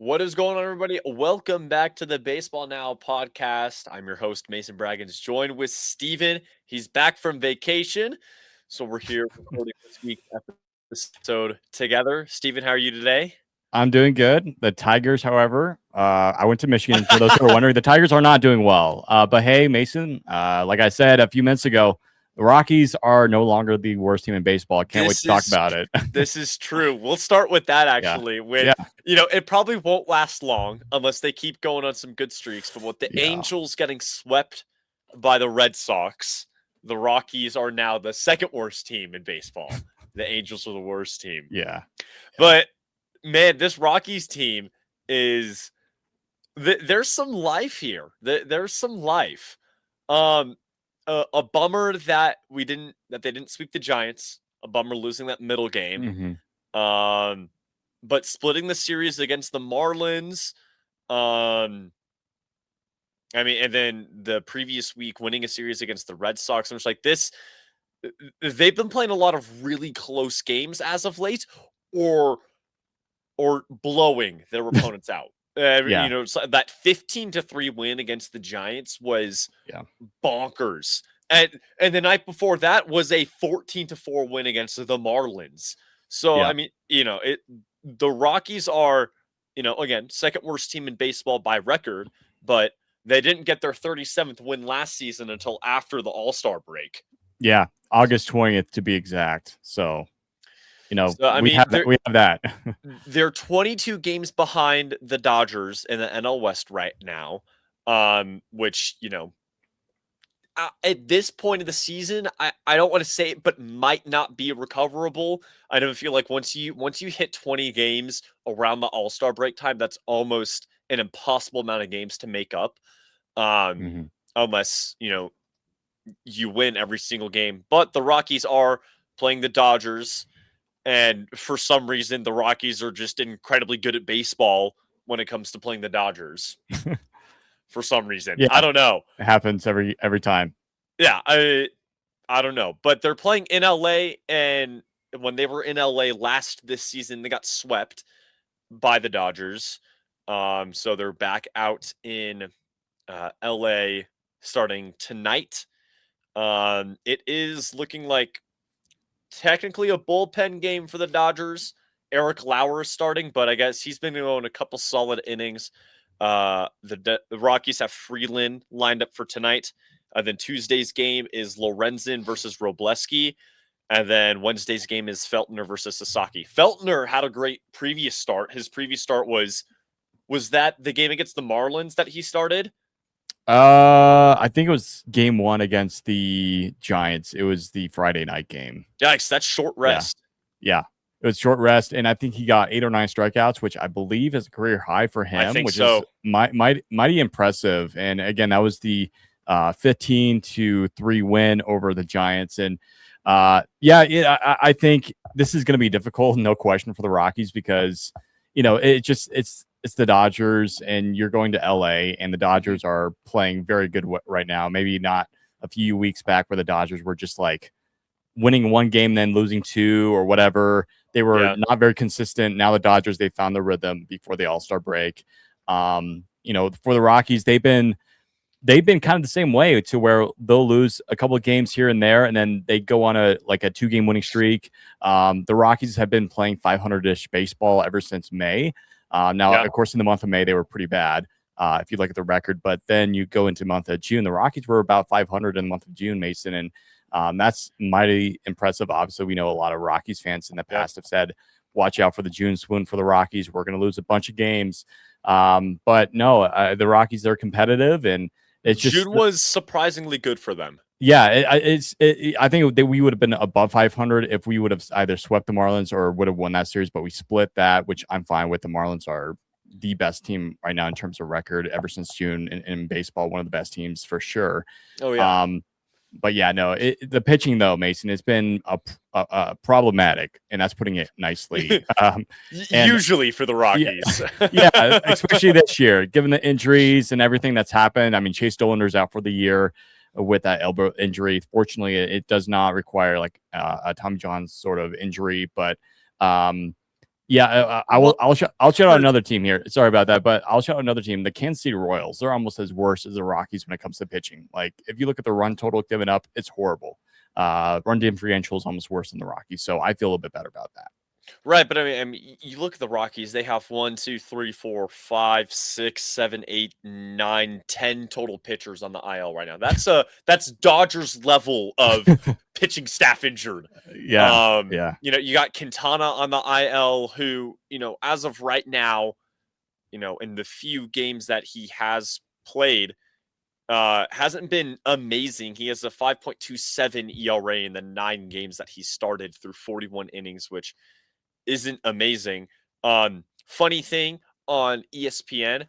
What is going on, everybody? Welcome back to the Baseball Now podcast. I'm your host, Mason Braggins, joined with Steven. He's back from vacation. So we're here recording this week's episode together. Steven, how are you today? I'm doing good. The Tigers, however, I went to Michigan. For those who are wondering, the Tigers are not doing well. But hey, Mason, like I said a few minutes ago, the Rockies are no longer the worst team in baseball. Can't wait to This talk is about it. this is true. We'll start with that Yeah, actually. With yeah, it probably won't last long unless they keep going on some good streaks. But with the yeah, Angels getting swept by the Red Sox, the Rockies are now the second worst team in baseball. The Angels are the worst team. yeah, yeah, But man, this Rockies team is there's some life here. There's some life. Um, a bummer that they didn't sweep the Giants. A bummer losing that middle game. hmm Um, but splitting the series against the Marlins. Um, I mean, and then the previous week winning a series against the Red Sox. I'm just like this. They've been playing a lot of really close games as of late, or blowing their opponents out. yeah, So that 15-3 win against the Giants was yeah, bonkers. And the night before that was a 14-4 win against the Marlins. So yeah. I mean, the Rockies are, again, second worst team in baseball by record, but they didn't get their 37th win last season until after the All-Star break. Yeah. August 20th to be exact. So So I we mean, have that. We have that. they're 22 games behind the Dodgers in the NL West right now, which, at this point of the season, I don't want to say it, but might not be recoverable. I don't feel like once you hit 20 games around the All-Star break time, that's almost an impossible amount of games to make up. Um, hmm unless, you win every single game. But the Rockies are playing the Dodgers, and for some reason, the Rockies are just incredibly good at baseball when it comes to playing the Dodgers. For some reason, I Yeah, don't know. it happens every time. Yeah, I don't know, but they're playing in LA, and when they were in LA last this season, they got swept by the Dodgers. So they're back out in LA starting tonight. It is looking like technically a bullpen game for the Dodgers. Eric Lauer is starting, but I guess he's been going a couple solid innings. The Rockies have Freeland lined up for tonight. Then Tuesday's game is Lorenzen versus Robleski. And then Wednesday's game is Feltner versus Sasaki. Feltner had a great previous start. His previous start was that the game against the Marlins that he started? I think it was game one against the Giants. It was the Friday night game. Yikes, that's short Yeah. rest. Yeah. It was short rest. And I think he got 8 or 9 strikeouts, which I believe is a career high for I him, think which is so. mighty impressive. And again, that was the 15-3 win over the Giants. And I think this is going to be difficult, no question, for the Rockies because, it's the Dodgers and you're going to LA and the Dodgers are playing very good right now. Maybe not a few weeks back where the Dodgers were just like winning one game, then losing two or whatever. They were Yeah. not very consistent. Now the Dodgers, they found the rhythm before the All-Star break. For the Rockies, they've been kind of the same way to where they'll lose a couple of games here and there, and then they go on a 2-game winning streak. The Rockies have been playing 500-ish baseball ever since May. Now, Yeah. of course, in the month of May, they were pretty bad. If you look at the record, but then you go into the month of June, the Rockies were about 500 in the month of June, Mason, and that's mighty impressive. Obviously, we know a lot of Rockies fans in the Yeah. past have said, watch out for the June swoon for the Rockies. We're going to lose a bunch of games. But no, the Rockies, they're competitive, and it's just, June was surprisingly good for them. yeah, I think that we would have been above 500 if we would have either swept the Marlins or would have won that series, but we split that, which I'm fine with. The Marlins are the best team right now in terms of record ever since June in baseball, one of the best teams for sure. Oh yeah. Um, but yeah, no, the pitching though, Mason, has been a problematic, and that's putting it nicely. And Usually for the yeah, Rockies. yeah, especially this year, given the injuries and everything that's happened. I mean, Chase Dollander's out for the year with that elbow injury. Fortunately, it does not require a Tommy John sort of injury, but Yeah, Well, I'll shout out but another team here. Sorry about that, but I'll shout out another team. The Kansas City Royals. They're almost as worse as the Rockies when it comes to pitching. Like if you look at the run total given up, it's horrible. Run differential is almost worse than the Rockies, so I feel a bit better about that. right, but I mean, you look at the Rockies. They have 1, 2, 3, 4, 5, 6, 7, 8, 9, 10 total pitchers on the IL right now. That's Dodgers level of pitching staff injured. Yeah, yeah. You got Quintana on the IL, who as of right now, in the few games that he has played, hasn't been amazing. He has a 5.27 ERA in the 9 games that he started through 41 innings, which isn't amazing. Funny thing on ESPN,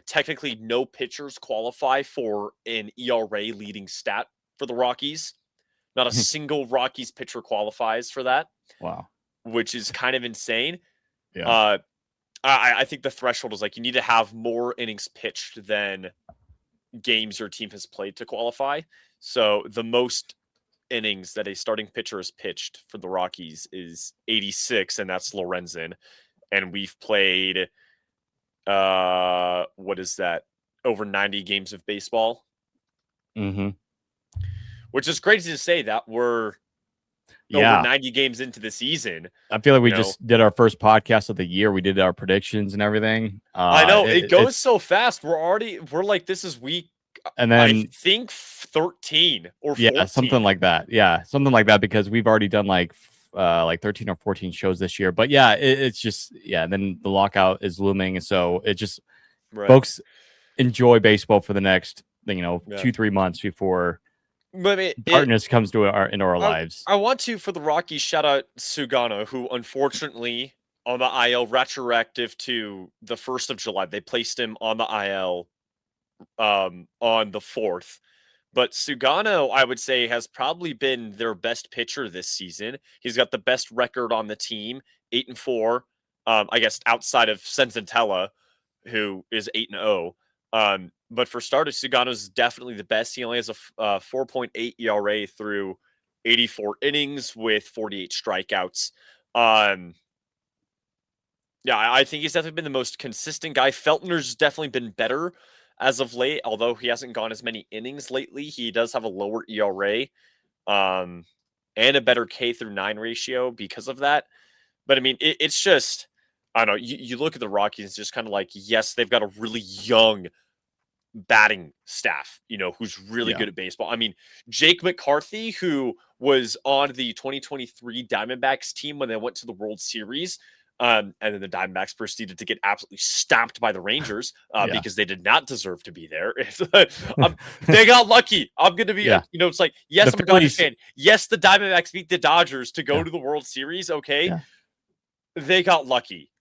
technically no pitchers qualify for an ERA leading stat for the Rockies. Not a single Rockies pitcher qualifies for that, Wow. which is kind of insane. Yeah. Uh, I think the threshold is like you need to have more innings pitched than games your team has played to qualify. So the most innings that a starting pitcher has pitched for the Rockies is 86, and that's Lorenzen. And we've played what is that? Over 90 games of baseball. Mm-hmm. Which is crazy to say that we're over Yeah. 90 games into the season. I feel like we You know, just did our first podcast of the year. We did our predictions and everything. I know it goes It's so fast. We're like, this is week, and I then think 13 or yeah, 14. something like that. Yeah, something like that because we've already done like 13 or 14 shows this year. But yeah, it's just yeah. Then the lockout is looming, so it just Right. folks enjoy baseball for the next Yeah. 2-3 months before But darkness comes to our into our I, lives. I want to, for the Rockies, shout out Sugano, who unfortunately on the IL retroactive to the 1st of July. They placed him on the IL on the 4th. But Sugano, I would say, has probably been their best pitcher this season. He's got the best record on the team, 8-4. I guess outside of Senzatella, who is 8-0. But for starters, Sugano's definitely the best. He only has a 4.8 ERA through 84 innings with 48 strikeouts. Yeah, I think he's definitely been the most consistent guy. Feltner's definitely been better as of late, although he hasn't gone as many innings lately. He does have a lower ERA, um, and a better K through 9 ratio because of that. But I mean, it's just, I don't know. You look at the Rockies, it's just kind of like, yes, they've got a really young batting staff, who's really Yeah. good at baseball. I mean, Jake McCarthy, who was on the 2023 Diamondbacks team when they went to the World Series. And then the Diamondbacks proceeded to get absolutely stomped by the Rangers Yeah. because they did not deserve to be there. They got lucky. I'm going to be, Yeah. it's like, The yes, I'm a Dodgers Phillies. fan. Yes, the Diamondbacks beat the Dodgers to go Yeah. to the World Series. Okay. Yeah. They got lucky.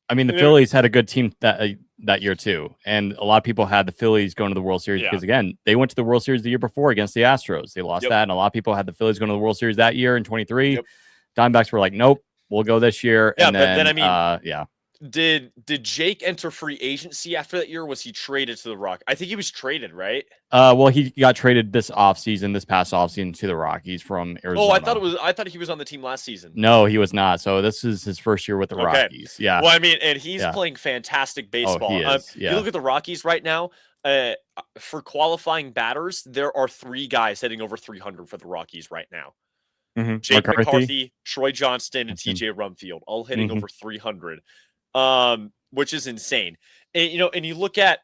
I mean, the Phillies had a good team that year too, and a lot of people had the Phillies going to the World Series Yeah. because again, they went to the World Series the year before against the Astros. They lost Yep. that, and a lot of people had the Phillies going to the World Series that year in 23. Yep. Diamondbacks were like, nope, we'll go this year, Yeah, and but then then I mean, yeah. Did Jake enter free agency after that year? Or was he traded to the Rock? I think he was traded, right? Well, he got traded this past offseason to the Rockies from Oh, Arizona. I thought he was on the team last season. No, he was not. So this is his first year with the Okay. Rockies. Yeah. Well, I mean, and he's Yeah. playing fantastic Oh, baseball. he is. You Yeah. look at the Rockies right now. For qualifying batters, there are 3 guys hitting over 300 for the Rockies right now. Mhm. Jake McCarthy, Troy Johnston, and That's him. TJ Rumfield, all hitting Mhm. over 300, which is insane. And and you look at,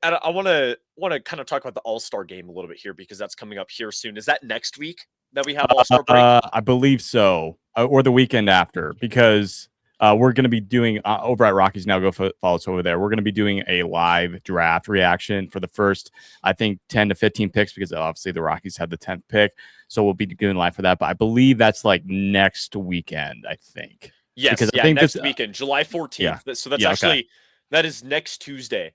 I want to kind of talk about the All-Star game a little bit here because that's coming up here soon. Is that next week that we have All-Star break? I believe so, or the weekend after, because we're going to be doing over at Rockies Now. Go follow us over there. We're going to be doing a live draft reaction for the first, I think, 10 to 15 picks because obviously the Rockies had the 10th pick, so we'll be doing live for that. But I believe that's like next weekend. I think. Yes, Because yeah, I think next this, weekend, July 14th. yeah, So that's yeah, okay. actually that is next Tuesday.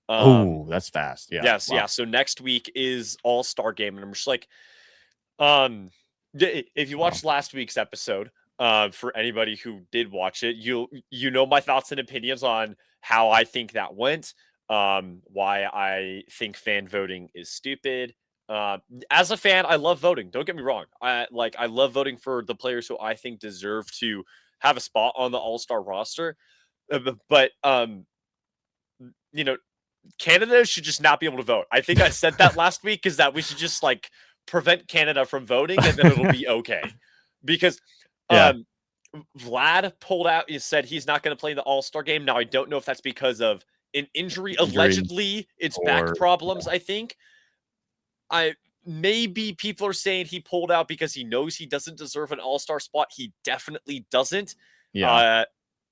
Oh, that's fast. Yeah. Yes, Wow. yeah. So next week is All-Star game, and I'm just like, if you watched last week's episode, for anybody who did watch it, you know my thoughts and opinions on how I think that went, why I think fan voting is stupid. As a fan, I love voting. Don't get me wrong. I love voting for the players who I think deserve to have a spot on the All-Star roster. But you know, Canada should just not be able to vote. I think I said that last week, is that we should just like prevent Canada from voting, and then it'll be okay. Because Yeah. Vlad pulled out. He said he's not going to play in the All-Star game. Now I don't know if that's because of an injury. Injury Allegedly, it's back or problems. I think. Maybe people are saying he pulled out because he knows he doesn't deserve an All-Star spot. He definitely doesn't. yeah.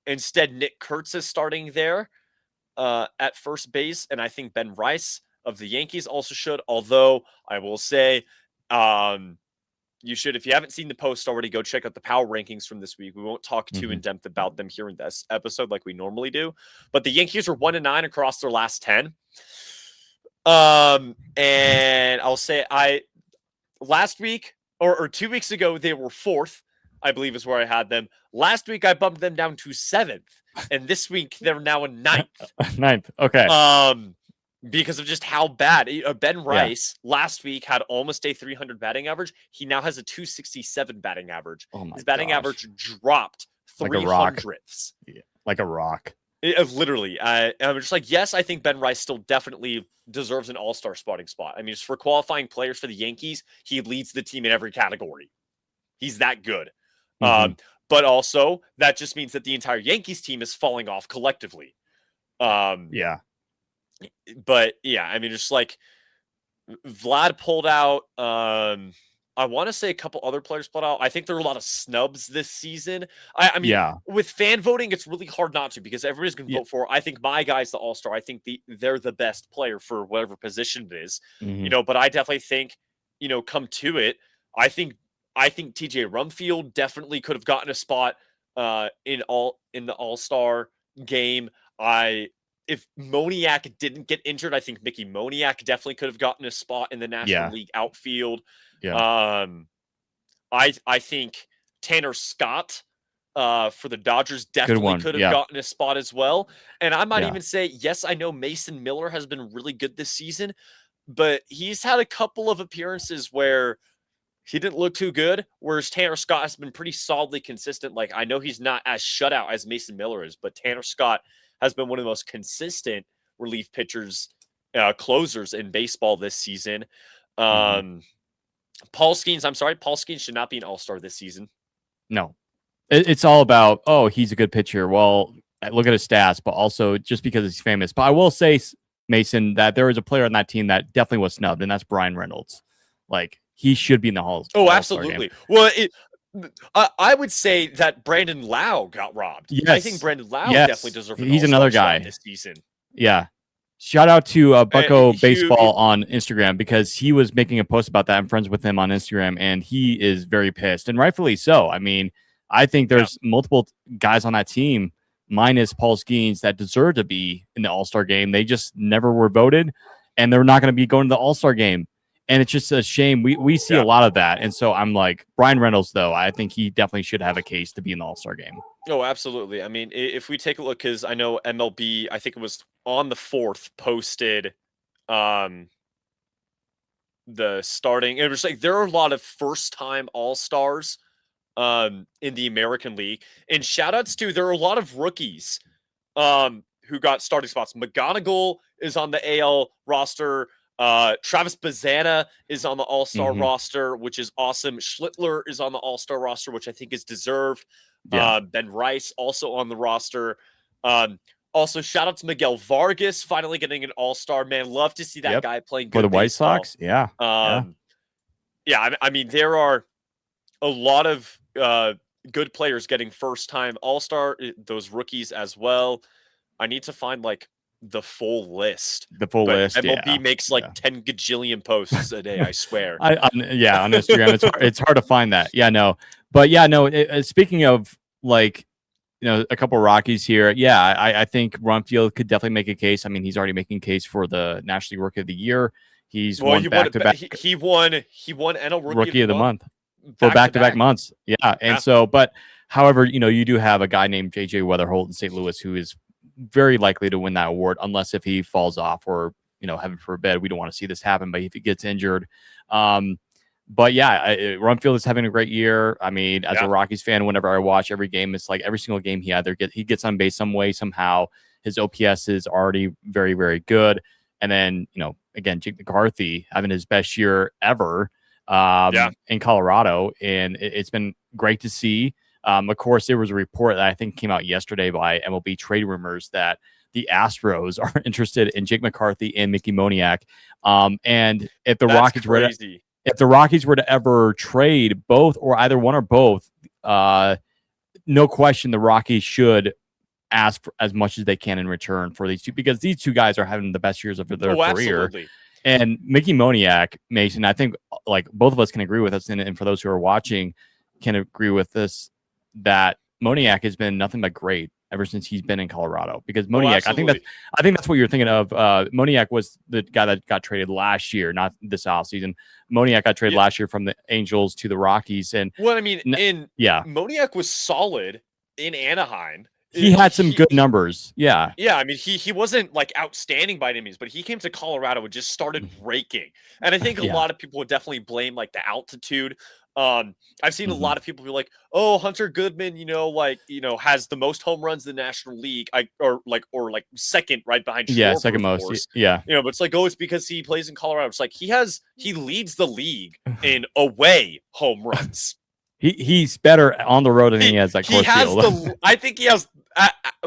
Instead, Nick Kurtz is starting there at first base, and I think Ben Rice of the Yankees also should. Although I will say, you should, if you haven't seen the post already, go check out the power rankings from this week. We won't talk too in depth about them here in this episode like we normally do, but the Yankees are 1-9 across their last 10. And I'll say last week or 2 weeks ago they were 4th, I believe is where I had them. Last week I bumped them down to 7th, and this week they're now in 9th. 9th. Okay. Because of just how bad Ben Rice last week had almost a 300 batting average. He now has a 267 batting average. Oh my His batting gosh. average dropped Like a rock. 300ths. Yeah, like a rock. Literally. I'm just like, yes, I think Ben Rice still definitely deserves an all-star spotting spot. I mean, just for qualifying players for the Yankees, he leads the team in every category. He's that good. But also, that just means that the entire Yankees team is falling off collectively. Yeah. But yeah, I mean, just like Vlad pulled out. I want to say a couple other players pulled out. I think there are a lot of snubs this season. I mean, with fan voting, it's really hard not to, because everybody's going to vote for. I think my guy's the All-Star. I think they're the best player for whatever position it is. But I definitely think, come to it, I think TJ Rumfield definitely could have gotten a spot in the All-Star game. If Moniak didn't get injured, I think Mickey Moniak definitely could have gotten a spot in the National League outfield. Yeah. I think Tanner Scott for the Dodgers definitely could have gotten a spot as well. And I might even say, yes, I know Mason Miller has been really good this season, but he's had a couple of appearances where he didn't look too good, whereas Tanner Scott has been pretty solidly consistent. Like, I know he's not as shutout as Mason Miller is, but Tanner Scott has been one of the most consistent relief pitchers, closers in baseball this season. Paul Skeens should not be an all-star this season. No. It's all about, he's a good pitcher. Well, look at his stats, but also just because he's famous. But I will say, Mason, that there was a player on that team that definitely was snubbed, and that's Brian Reynolds. Like, he should be in the Hall. Oh, absolutely. Well, I would say that Brandon Lau got robbed. Yes. I think Brandon Lau definitely deserves an He's all-star another guy this season. Yeah. Shout out to Bucko Baseball on Instagram, because he was making a post about that. I'm friends with him on Instagram, and he is very pissed, and rightfully so. I mean, I think there's multiple guys on that team, minus Paul Skeens, that deserve to be in the All-Star game. They just never were voted, and they're not going to be going to the All-Star game. And it's just a shame. We see a lot of that. And so I'm like, Brian Reynolds, though, I think he definitely should have a case to be in the All-Star game. Oh, absolutely. I mean, if we take a look, because I know MLB, I think it was on the 4th, posted the starting. It was like there are a lot of first-time All-Stars in the American League. And shout-outs to, there are a lot of rookies who got starting spots. McGonigal is on the AL roster. Travis Bazzana is on the All-Star roster, which is awesome. Schlittler is on the All-Star roster, which I think is deserved. Ben Rice also on the roster. Also, shout out to Miguel Vargas finally getting an All-Star. Man, love to see that guy playing good for the White baseball. Sox. I mean, there are a lot of good players getting first-time All-Star, those rookies as well. I need to find like the full list. MLB makes like 10 gajillion posts a day, I swear. On Instagram, it's hard to find that. Speaking of, like, a couple of Rockies here. I think Rumfield could definitely make a case. I mean, he's already making a case for the National League Rookie of the Year. He's won back-to-back. He won NL Rookie of the Month for back-to-back months. But however, you do have a guy named JJ Weatherholt in St. Louis who is very likely to win that award, unless if he falls off, or heaven forbid, we don't want to see this happen, but if he gets injured. But yeah, Rumfield is having a great year. I mean, as a Yeah. Rockies fan, whenever I watch every game, it's like every single game he gets on base some way, somehow. His OPS is already very, very good. And then, again, Jake McCarthy having his best year ever Yeah. in Colorado. And it's been great to see. Of course, there was a report that I think came out yesterday by MLB Trade Rumors that the Astros are interested in Jake McCarthy and Mickey Moniak. And That's crazy. if the Rockies were to ever trade both or either one or both, no question the Rockies should ask for as much as they can in return for these two, because these two guys are having the best years of their Oh, career. absolutely. And Mickey Moniak, Mason, I think like both of us can agree with us, and for those who are watching can agree with this, that Moniak has been nothing but great ever since he's been in Colorado. Because Oh, Moniak, absolutely. I think that's what you're thinking of. Moniak was the guy that got traded last year, not this offseason. Moniak got traded Yeah. last year from the Angels to the Rockies, and Well, I mean, yeah, Moniak was solid in Anaheim. he had some good numbers. Yeah, Yeah, I mean, he wasn't like outstanding by any means, but he came to Colorado and just started raking. And I think a yeah. lot of people would definitely blame like the altitude. I've seen a Mhm. lot of people be like, "Oh, Hunter Goodman, has the most home runs in the National League, or second right behind Yeah, Schwarber, second of most. course." Yeah, But it's like, "Oh, it's because he plays in Colorado." It's like he leads the league in away home runs. he's better on the road than he has at He Coors has Field. I think he has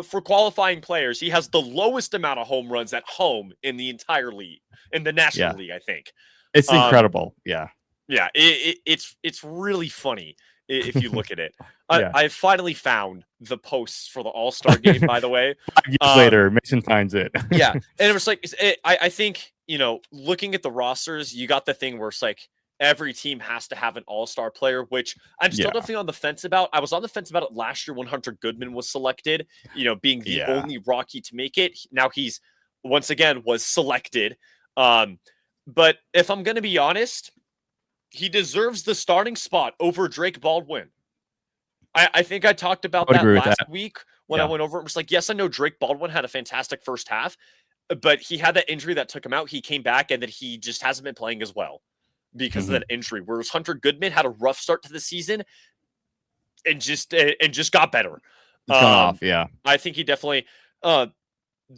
for qualifying players, he has the lowest amount of home runs at home in the entire league, in the National Yeah, League, I think. it's Um, incredible. Yeah, yeah, it's really funny if you look at it. yeah. I finally found the posts for the All-Star game, by the way. 5 years later, Mason finds it. Yeah, and it was like I think looking at the rosters, you got the thing where it's like every team has to have an all-star player, which I'm still Yeah, definitely on the fence about. I was on the fence about it last year when Hunter Goodman was selected, being the yeah. only Rocky to make it. Now he's once again was selected. Um, but if I'm gonna be honest, he deserves the starting spot over Drake Baldwin. I think I talked I about would that agree with last that. week when I Yeah. went over it. It was like, yes, I know Drake Baldwin had a fantastic first half, but he had that injury that took him out. He came back and then he just hasn't been playing as well because of Mhm. that injury. Whereas Hunter Goodman had a rough start to the season and just got better. It's gone Um, off. Yeah, I think he definitely uh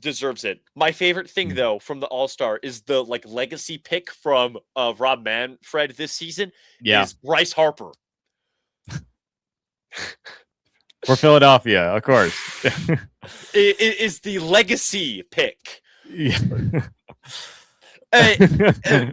deserves it. My favorite thing Mm. though from the All-Star is the like legacy pick from Rob Manfred this season yeah. is Bryce Harper. For Philadelphia, of course. It is the legacy pick. Yeah. Hey,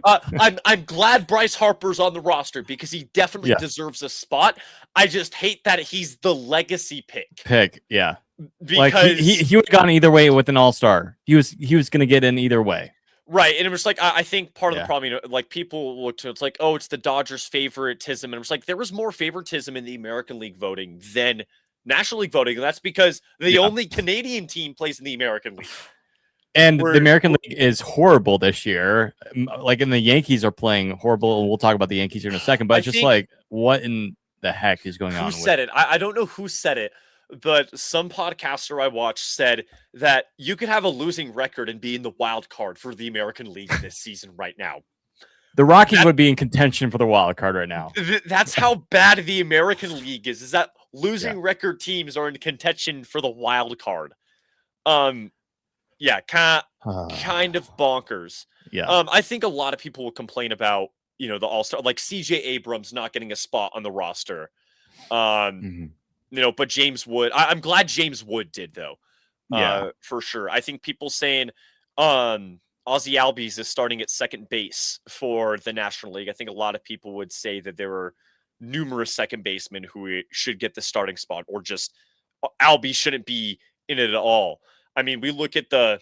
I'm glad Bryce Harper's on the roster because he definitely Yeah. deserves a spot. I just hate that he's the legacy pick Pick. Yeah. Like because he would have gone either way with an all-star. He was going to get in either way. right, and it was like I think part of the Yeah. problem, like people look to it's like, oh, it's the Dodgers' favoritism, and it was like there was more favoritism in the American League voting than National League voting, and that's because the Yeah. only Canadian team plays in the American League. And the We're American League is horrible this year. Like, and the Yankees are playing horrible. And we'll talk about the Yankees here in a second. But I it's just think like, what in the heck is going who on with? said it? I don't know who said it, but some podcaster I watched said that you could have a losing record and be in the wild card for the American League this season right now. The Rockies That- would be in contention for the wild card right now. That's how bad the American League is that losing record teams are in contention for the wild card. Yeah, kind of bonkers. Yeah. I think a lot of people will complain about, the All-Star, like CJ Abrams not getting a spot on the roster. Mhm. But James Wood, I'm glad James Wood did though. Yeah. For sure. I think people saying Ozzy Albies is starting at second base for the National League. I think a lot of people would say that there were numerous second basemen who should get the starting spot, or just Albies shouldn't be in it at all. I mean, we look at the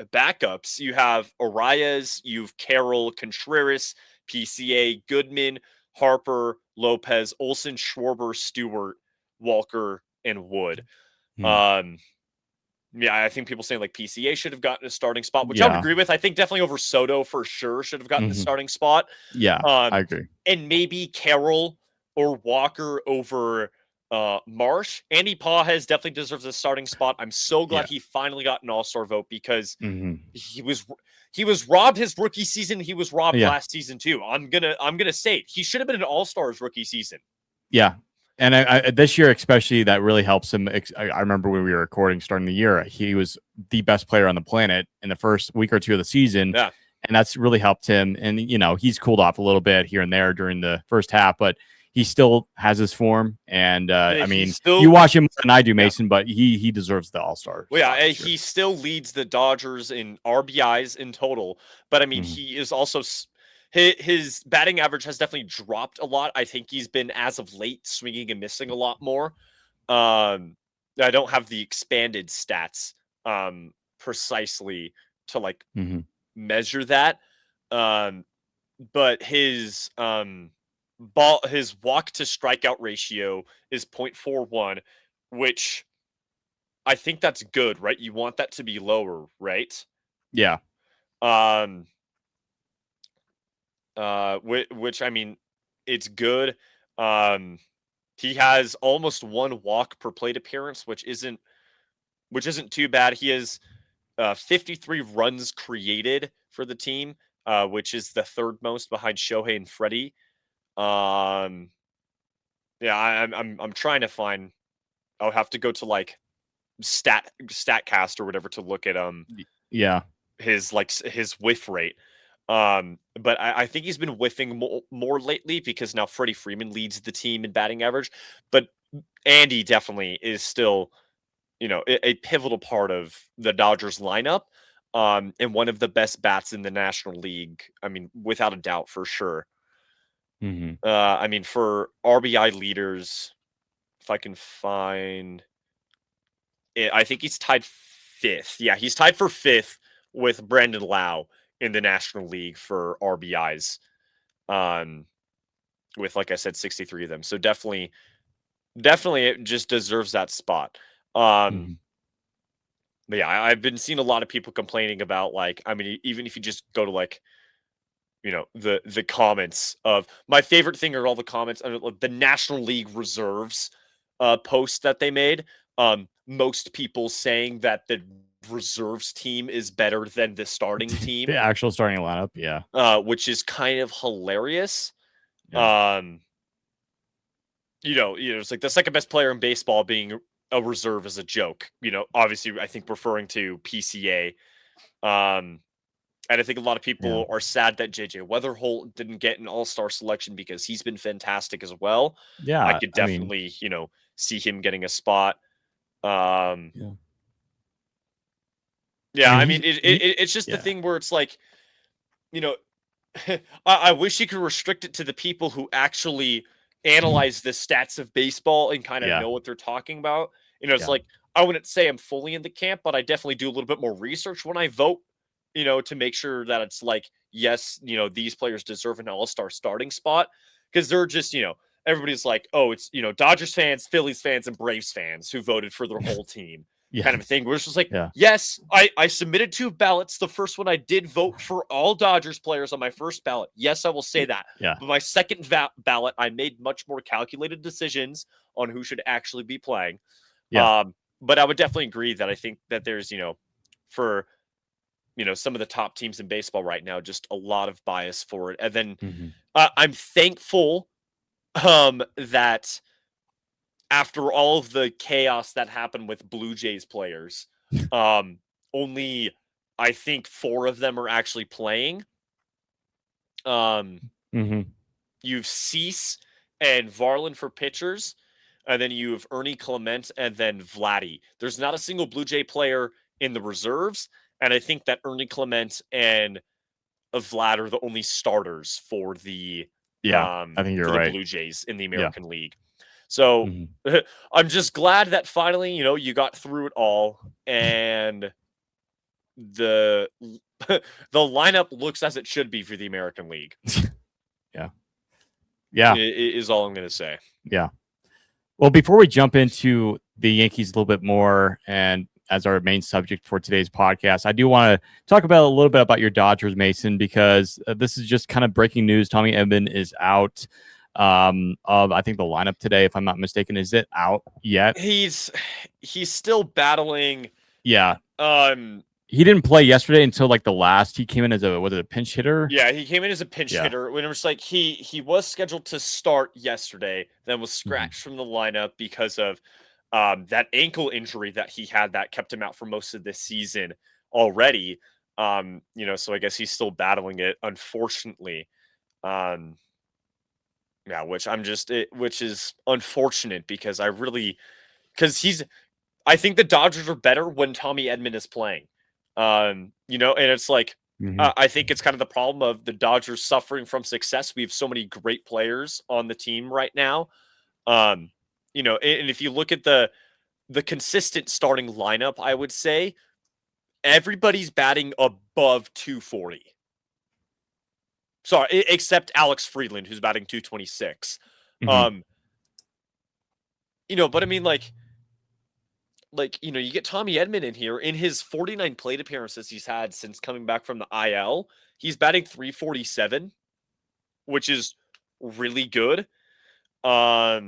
backups. You have Arias, you've Carroll, Contreras, PCA, Goodman, Harper, Lopez, Olson, Schwarber, Stewart, Walker, and Wood. Hmm. Yeah, I think people saying like PCA should have gotten a starting spot, which I would Yeah. agree with. I think definitely over Soto for sure should have gotten the Mhm. starting spot. Yeah. I agree. And maybe Carroll or Walker over Marsh. Andy Pages definitely deserves a starting spot. I'm so glad Yeah. he finally got an All-Star vote because Hmm. he was robbed his rookie season. He was robbed Yeah. last season too. I'm gonna say it. He should have been an All-Star his rookie season. Yeah. And I this year, especially, that really helps him. I remember when we were recording starting the year, he was the best player on the planet in the first week or two of the season. Yeah. And that's really helped him. And, he's cooled off a little bit here and there during the first half, but he still has his form. And I He mean, still you watch him more than I do, yeah. Mason, but he deserves the All-Star Well, spot yeah, this year. he still leads the Dodgers in RBIs in total, but I mean, Mhm. he is also his batting average has definitely dropped a lot. I think he's been as of late swinging and missing a lot more. Um, I don't have the expanded stats precisely to like Mhm. measure that. Um, but his walk to strikeout ratio is 0.41, which I think that's good, right? You want that to be lower, right? Yeah. Um, which I mean, it's good. Um, he has almost one walk per plate appearance, which isn't too bad. He has 53 runs created for the team, which is the third most behind Shohei and Freddie. Um, yeah, I'm trying to find. I'll have to go to like Statcast or whatever to look at Yeah. his whiff rate. But I think he's been whiffing more lately because now Freddie Freeman leads the team in batting average. But Andy definitely is still, a pivotal part of the Dodgers lineup. And one of the best bats in the National League. I mean, without a doubt, for sure. Mhm. I mean, for RBI leaders, if I can find it, I think he's tied fifth. Yeah, he's tied for fifth with Brandon Lau in the National League for RBIs. Um, with like I said, 63 of them. So definitely, it just deserves that spot. Um, Mhm. but yeah, I've been seeing a lot of people complaining about like, I mean, even if you just go to like, the comments of my favorite thing are all the comments under the National League reserves post that they made. Most people saying that the reserves team is better than the starting The team, actual starting lineup. Yeah. which is kind of hilarious. Yeah. Um, it's like the second best player in baseball being a reserve is a joke. Obviously, I think referring to PCA. Um, and I think a lot of Yeah. people are sad that JJ Weatherholt didn't get an all-star selection because he's been fantastic as well. I Yeah. could I mean, definitely, see him getting a spot. Um, yeah. I yeah, mean, I mean, it's just the yeah. thing where it's like, you know, I wish you could restrict it to the people who actually analyze the stats of baseball and kind of Yeah. know what they're talking about. It's Yeah. like I wouldn't say I'm fully in the camp, but I definitely do a little bit more research when I vote. To make sure that it's like, yes, these players deserve an all-star starting spot because they're just, everybody's like, oh, it's Dodgers fans, Phillies fans, and Braves fans who voted for their whole team, Yeah. kind of a thing. Where it's just like, Yeah. yes, I submitted 2 ballots. The first one I did vote for all Dodgers players on my first ballot. Yes, I will say that. Yeah. But my second ballot, I made much more calculated decisions on who should actually be playing. Yeah. But I would definitely agree that I think that there's, for some of the top teams in baseball right now, just a lot of bias for it. And then Mhm. I'm thankful that after all of the chaos that happened with Blue Jays players, um, only I think 4 of them are actually playing. Um, Mhm. you've Cease and Varlin for pitchers, and then you have Ernie Clement and then Vladdy. There's not a single Blue Jay player in the reserves, and I think that Ernie Clement and Vlad are the only starters for the Yeah. I think you're right. Blue Jays in the Yeah. American League. So Mhm. I'm just glad that finally, you got through it all and the the lineup looks as it should be for the American League. Yeah. Yeah. Is all I'm going to say. Yeah. Well, before we jump into the Yankees a little bit more and as our main subject for today's podcast, I do want to talk about a little bit about your Dodgers, Mason, because this is just kind of breaking news. Tommy Edman is out. of I think the lineup today, if I'm not mistaken. Is it out yet? He's still battling. Yeah. Um, He didn't play yesterday until like the last. He came in as a pinch hitter? yeah, he came in as a pinch Yeah. hitter. When it was like he was scheduled to start yesterday, then was Hmm. scratched from the lineup because of that ankle injury that he had that kept him out for most of this season already. So I guess he's still battling it, unfortunately. Um, yeah, which is unfortunate because because I think the Dodgers are better when Tommy Edman is playing. And it's like Hmm. I think it's kind of the problem of the Dodgers suffering from success. We have so many great players on the team right now. Um, and if you look at the consistent starting lineup, I would say everybody's batting above 240. Sorry, except Alex Friedland, who's batting 226. Hmm. Um, but I mean, you get Tommy Edman in here. In his 49 plate appearances he's had since coming back from the IL, he's batting 347, which is really good. I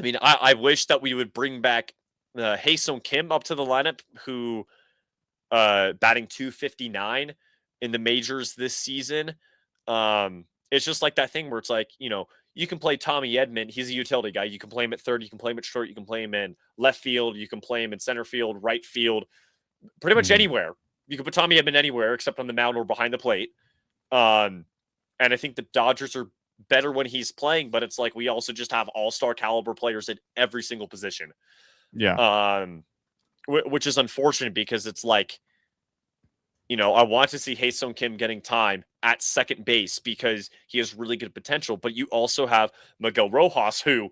mean, I wish that we would bring back Hae-Sung Kim up to the lineup, who batting 259 in the majors this season. It's just like that thing where it's like, you can play Tommy Edman. He's a utility guy. You can play him at third. You can play him at short. You can play him in left field. You can play him in center field, right field, pretty much Hmm. anywhere. You can put Tommy Edman anywhere except on the mound or behind the plate. Um, and I think the Dodgers are better when he's playing, but it's like we also just have all-star caliber players at every single position. Yeah. Um, which is unfortunate because it's like, I want to see Hae-Sung Kim getting time at second base because he has really good potential. But you also have Miguel Rojas, who,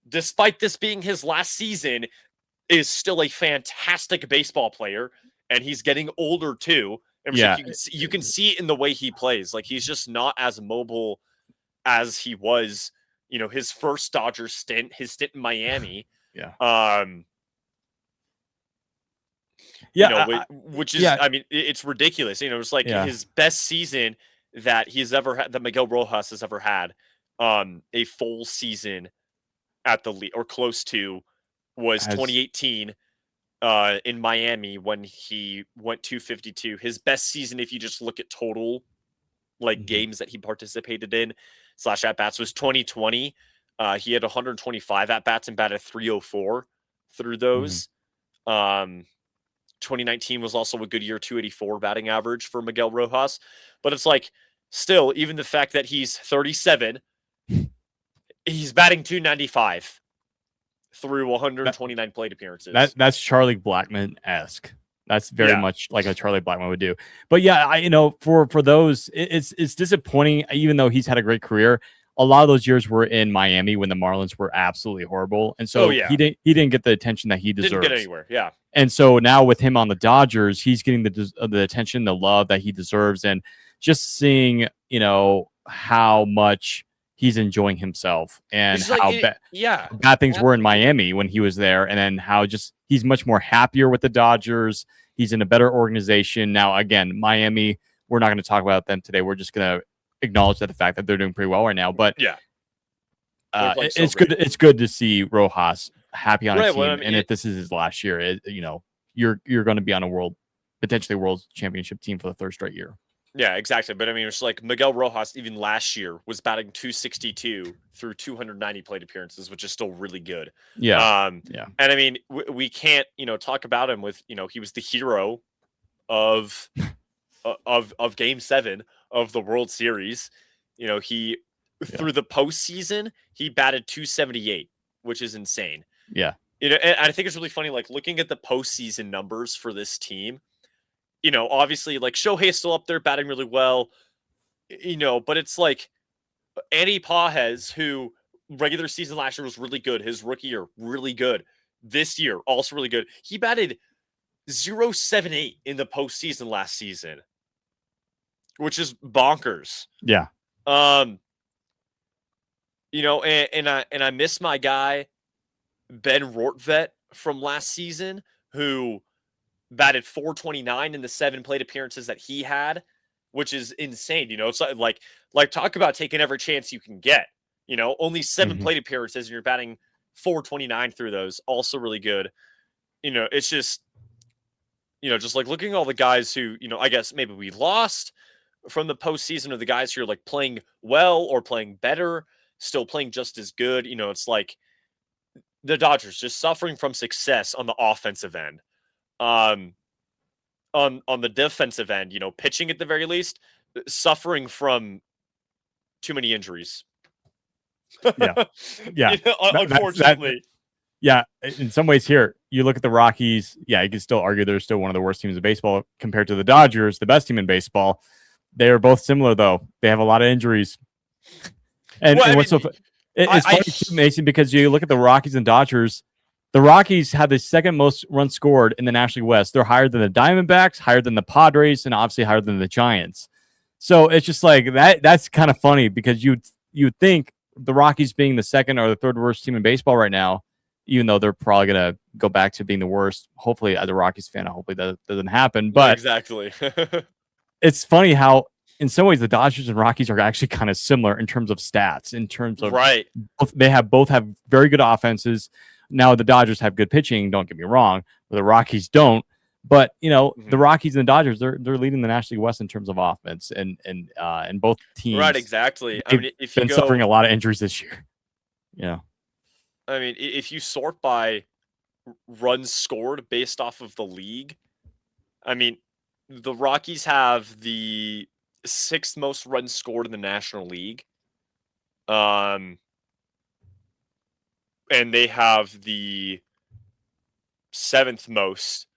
despite this being his last season, is still a fantastic baseball player, and he's getting older too. And it's like Yeah. you can see it in the way he plays. Like he's just not as mobile as he was, his first Dodgers stint, his stint in Miami. Yeah. Um, Yeah. which is, Yeah. I mean, it's ridiculous. It's like Yeah. his best season that he's ever had, that Miguel Rojas has ever had, a full season at the league or close to, was Has 2018 in Miami when he went 252. His best season, if you just look at total like Mhm. games that he participated in slash at bats, was 2020. He had 125 at bats and batted 304 through Mhm. those. Um, 2019 was also a good year, 284 batting average for Miguel Rojas. But it's like, still, even the fact that he's 37, he's batting 295 through That 129 plate appearances. that's Charlie Blackmon esque. That's very Yeah. much like a Charlie Blackmon would do. But yeah, for those, it's disappointing. Even though he's had a great career, a lot of those years were in Miami when the Marlins were absolutely horrible, and Oh, so yeah. he didn't get the attention that he Didn't get deserves. anywhere. Yeah. And so now with him on the Dodgers, he's getting the attention, the love that he deserves, and just seeing how much he's enjoying himself and It's just like, yeah. bad things were in Miami when he was there, and then how just he's much more happier with the Dodgers. He's in a better organization now. Again, Miami, we're not going to talk about them today. We're just going to acknowledge that the fact that they're doing pretty well right now. But Yeah. They're playing so it's great. good. It's good to see Rojas happy on a Right. team, Well, I mean, and if this is his last year, you're going to be on a potentially world championship team for the third straight year. yeah, exactly. But I mean, it's like Miguel Rojas, even last year, was batting 262 through 290 plate appearances, which is still really good. Yeah, Um, yeah, and I mean, we can't, talk about him with, he was the hero of of Game 7 of the World Series. He yeah, through the postseason he batted 278, which is insane. yeah. And I think it's really funny, like looking at the postseason numbers for this team. Obviously, like Shohei's still up there batting really well. But it's like Andy Pajes, who regular season last year was really good. His rookie year, really good. This year, also really good. He batted 0.78 in the postseason last season, which is bonkers. Yeah. Um, and I miss my guy Ben Rortvedt from last season, who batted 429 in the 7 plate appearances that he had, which is insane. It's like talk about taking every chance you can get. Only 7 Mhm. plate appearances, and you're batting 429 through those. Also really good. It's just, just like looking at all the guys who, I guess maybe we lost from the postseason, or the guys who are like playing well or playing better, still playing just as good. It's like the Dodgers just suffering from success on the offensive end. Um, on the defensive end, pitching at the very least, suffering from too many injuries. Yeah. Yeah. That's that. Unfortunately. Yeah, in some ways here, you look at the Rockies, yeah, you can still argue they're still one of the worst teams in baseball compared to the Dodgers, the best team in baseball. They are both similar though. They have a lot of injuries. And Well, I what's mean, so I, it's I funny too, Mason, because you look at the Rockies and Dodgers. The Rockies have the second most runs scored in the National League West. They're higher than the Diamondbacks, higher than the Padres, and obviously higher than the Giants. So it's just like that. That's kind of funny because you'd think the Rockies being the second or the third worst team in baseball right now, even though they're probably gonna go back to being the worst. Hopefully, as a Rockies fan, hopefully that doesn't happen. But exactly. it's funny how in some ways the Dodgers and Rockies are actually kind of similar in terms of stats, in terms of Right. both have very good offenses. Now the Dodgers have good pitching, don't get me wrong, but the Rockies don't. But the Mhm. Rockies and the Dodgers, they're leading the National League West in terms of offense, and both Right, teams exactly. I they've mean, if you been suffering go, a lot of injuries this year. Yeah, if you sort by runs scored based off of the league, I mean, the Rockies have the sixth most runs scored in the National League. Um, and they have the seventh most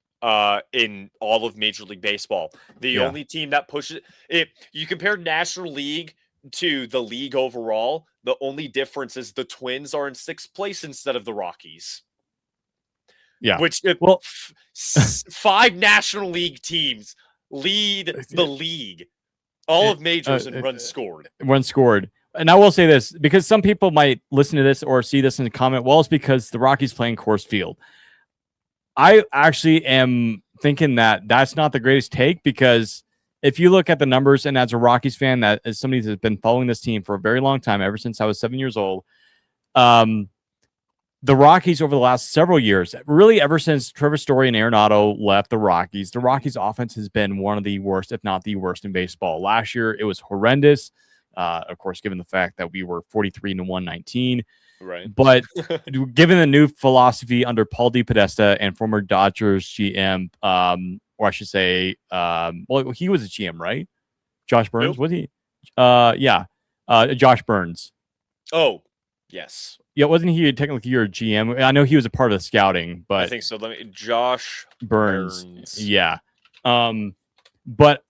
in all of Major League Baseball. The yeah, only team that pushes, if you compare National League to the league overall, the only difference is the Twins are in sixth place instead of the Rockies. yeah. Which Well, five National League teams lead the league, all uh, of majors in runs scored. runs scored. And I will say this because some people might listen to this or see this in the comment. Well, it's because the Rockies playing Coors Field. I actually am thinking that that's not the greatest take because if you look at the numbers, and as a Rockies fan, that is somebody that's been following this team for a very long time, ever since I was 7 years old, um, the Rockies over the last several years, really ever since Trevor Story and Arenado left the Rockies offense has been one of the worst, if not the worst, in baseball. Last year, it was horrendous. Of course, given the fact that we were 43 to 119. Right. But given the new philosophy under Paul DePodesta and former Dodgers GM, or I should say, well, he was a GM, right? Josh Who? Burns, was he? Yeah, Josh Burns. Oh, yes. Yeah, wasn't he technically your GM? I know he was a part of the scouting, I but think so. Josh Burns, Burns. yeah. Um, but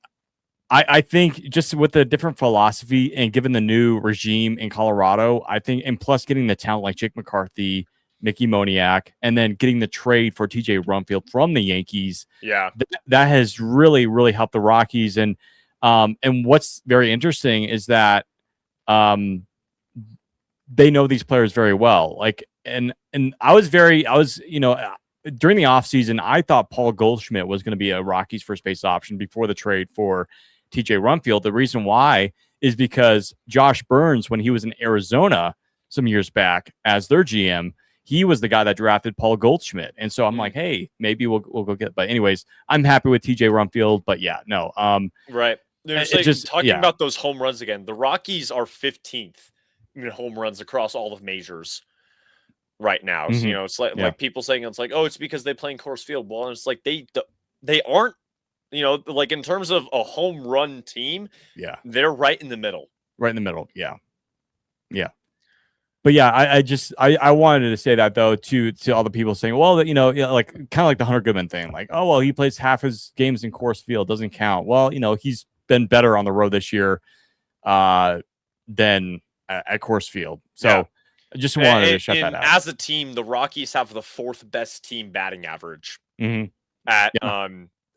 I think just with the different philosophy and given the new regime in Colorado, I think, and plus getting the talent like Jake McCarthy, Mickey Moniak, and then getting the trade for TJ Rumfield from the Yankees, Yeah. that has really, really helped the Rockies. And what's very interesting is that um, they know these players very well. Like, and I was, during the offseason, I thought Paul Goldschmidt was going to be a Rockies first base option before the trade for TJ Rumfield. The reason why is because Josh Burns, when he was in Arizona some years back as their GM, he was the guy that drafted Paul Goldschmidt. And so I'm like, hey, maybe we'll go get it. But anyways, I'm happy with TJ Rumfield. But yeah, no. Right. There's It like just talking yeah. about those home runs again. The Rockies are 15th in home runs across all of majors right now. So, Mm-hmm. it's like Yeah. people saying it's like, oh, it's because they play in Coors Field. Well, it's like they aren't. Like in terms of a home run team, Yeah. they're right in the middle. Right in the middle. Yeah. Yeah. But yeah, I wanted to say that though to all the people saying, well, like kind of like the Hunter Goodman thing, like, oh well, he plays half his games in Coors Field, doesn't count. Well, he's been better on the road this year than at Coors Field. So Yeah. I just wanted to shut that And out. as a team, the Rockies have the fourth best team batting average Mm-hmm. at Yeah,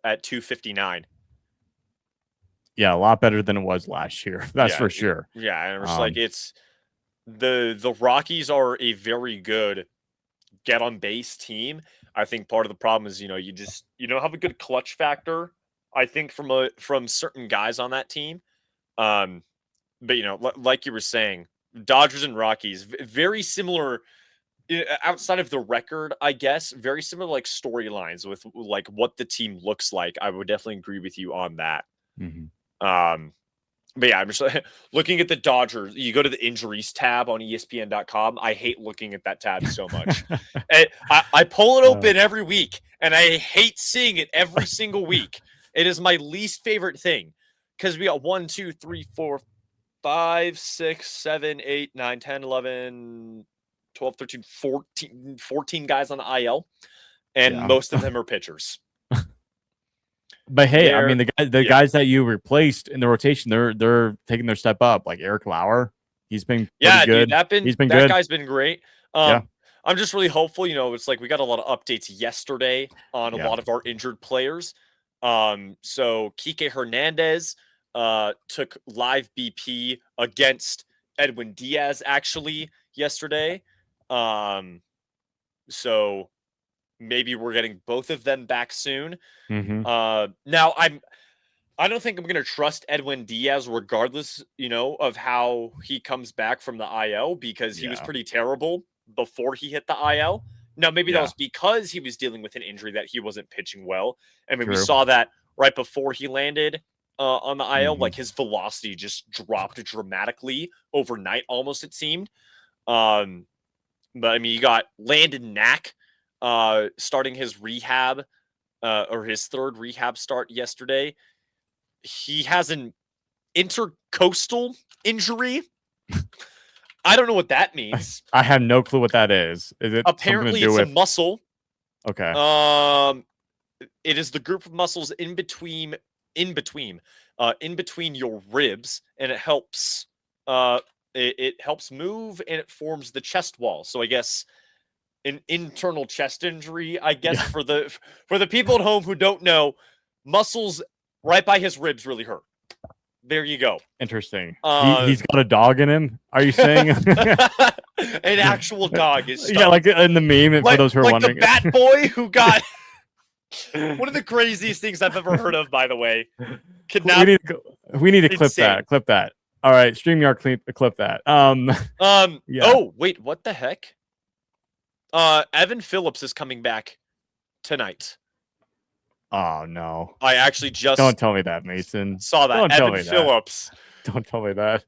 at 259. yeah, a lot better than it was last year. That's Yeah, for sure. yeah, and it's like Um, it's the Rockies are a very good get on base team. I think part of the problem is you don't have a good clutch factor. I think from certain guys on that team. Um, but like you were saying, Dodgers and Rockies, very similar. Outside of the record, I guess, very similar like storylines with like what the team looks like. I would definitely agree with you on that. Mm-hmm. But yeah, I'm just looking at the Dodgers. You go to the injuries tab on ESPN.com. I hate looking at that tab so much. I pull it open every week, and I hate seeing it every single week. It is my least favorite thing because we got 1, 2, 3, 4, 5, 6, 7, 8, 9, 10, 11, 12, 13, 14 guys on the IL, and Yeah. most of them are pitchers. But hey, I mean, the Yeah. guys that you replaced in the rotation, they're taking their step up. Like Eric Lauer, he's been pretty good. Dude, He's been that good. guy's been great. Yeah. I'm just really hopeful. It's like we got a lot of updates yesterday on a Yeah. lot of our injured players. So Kike Hernandez took live BP against Edwin Diaz actually yesterday. So maybe we're getting both of them back soon. Mm-hmm. Now I don't think I'm going to trust Edwin Diaz regardless, of how he comes back from the IL because he was pretty terrible before he hit the IL. Now, maybe that was because he was dealing with an injury that he wasn't pitching well. I mean, we saw that right before he landed on the IL. Like his velocity just dropped dramatically overnight, almost it seemed. But I mean, you got Landon Knack starting his rehab or his third rehab start yesterday. He has an intercostal injury. I don't know what that means. I have no clue what that is. Is it apparently something to do with a muscle? Okay. It is the group of muscles in between your ribs, and it helps. It helps move and it forms the chest wall. So I guess an internal chest injury. I guess for the people at home who don't know, muscles right by his ribs really hurt. There you go. Interesting. He's got a dog in him. Are you saying an actual dog is stuck. Yeah, like in the meme for those who are wondering. The Bat Boy who got one of the craziest things I've ever heard of, by the way. We need to clip that. Clip that. All right, StreamYard clip that. Yeah. Oh, wait, what the heck? Evan Phillips is coming back tonight. Oh no! I actually just don't tell me that, Mason. Saw that. Evan Phillips. Don't tell me that.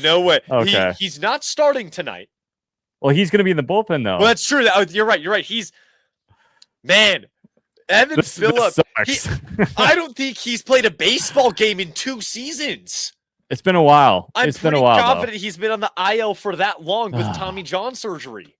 No way. Okay. He's not starting tonight. Well, he's going to be in the bullpen though. Well, that's true. You're right. Evan Phillips. I don't think he's played a baseball game in 2 seasons. It's been a while. I'm pretty confident he's been on the IL for that long with Tommy John surgery.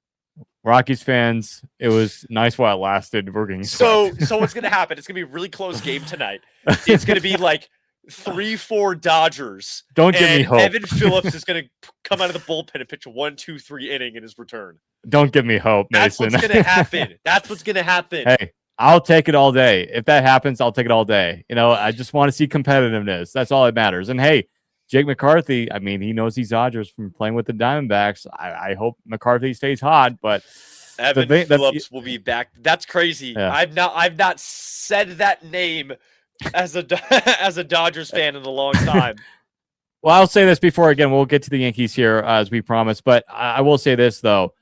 Rockies fans, it was nice while it lasted. We're getting so what's gonna happen? It's gonna be a really close game tonight. It's gonna be like 3-4 Dodgers. Don't give me hope. Evan Phillips is gonna come out of the bullpen and pitch a 1-2-3 inning in his return. Don't give me hope, Mason. That's what's gonna happen. That's what's gonna happen. Hey, I'll take it all day. If that happens, I'll take it all day. I just want to see competitiveness. That's all that matters. And hey, Jake McCarthy, I mean, he knows these Dodgers from playing with the Diamondbacks. I hope McCarthy stays hot, but Evan Phillips will be back. That's crazy. Yeah. I've not said that name as a Dodgers fan in a long time. Well, I'll say this before again. We'll get to the Yankees here as we promised, but I will say this though: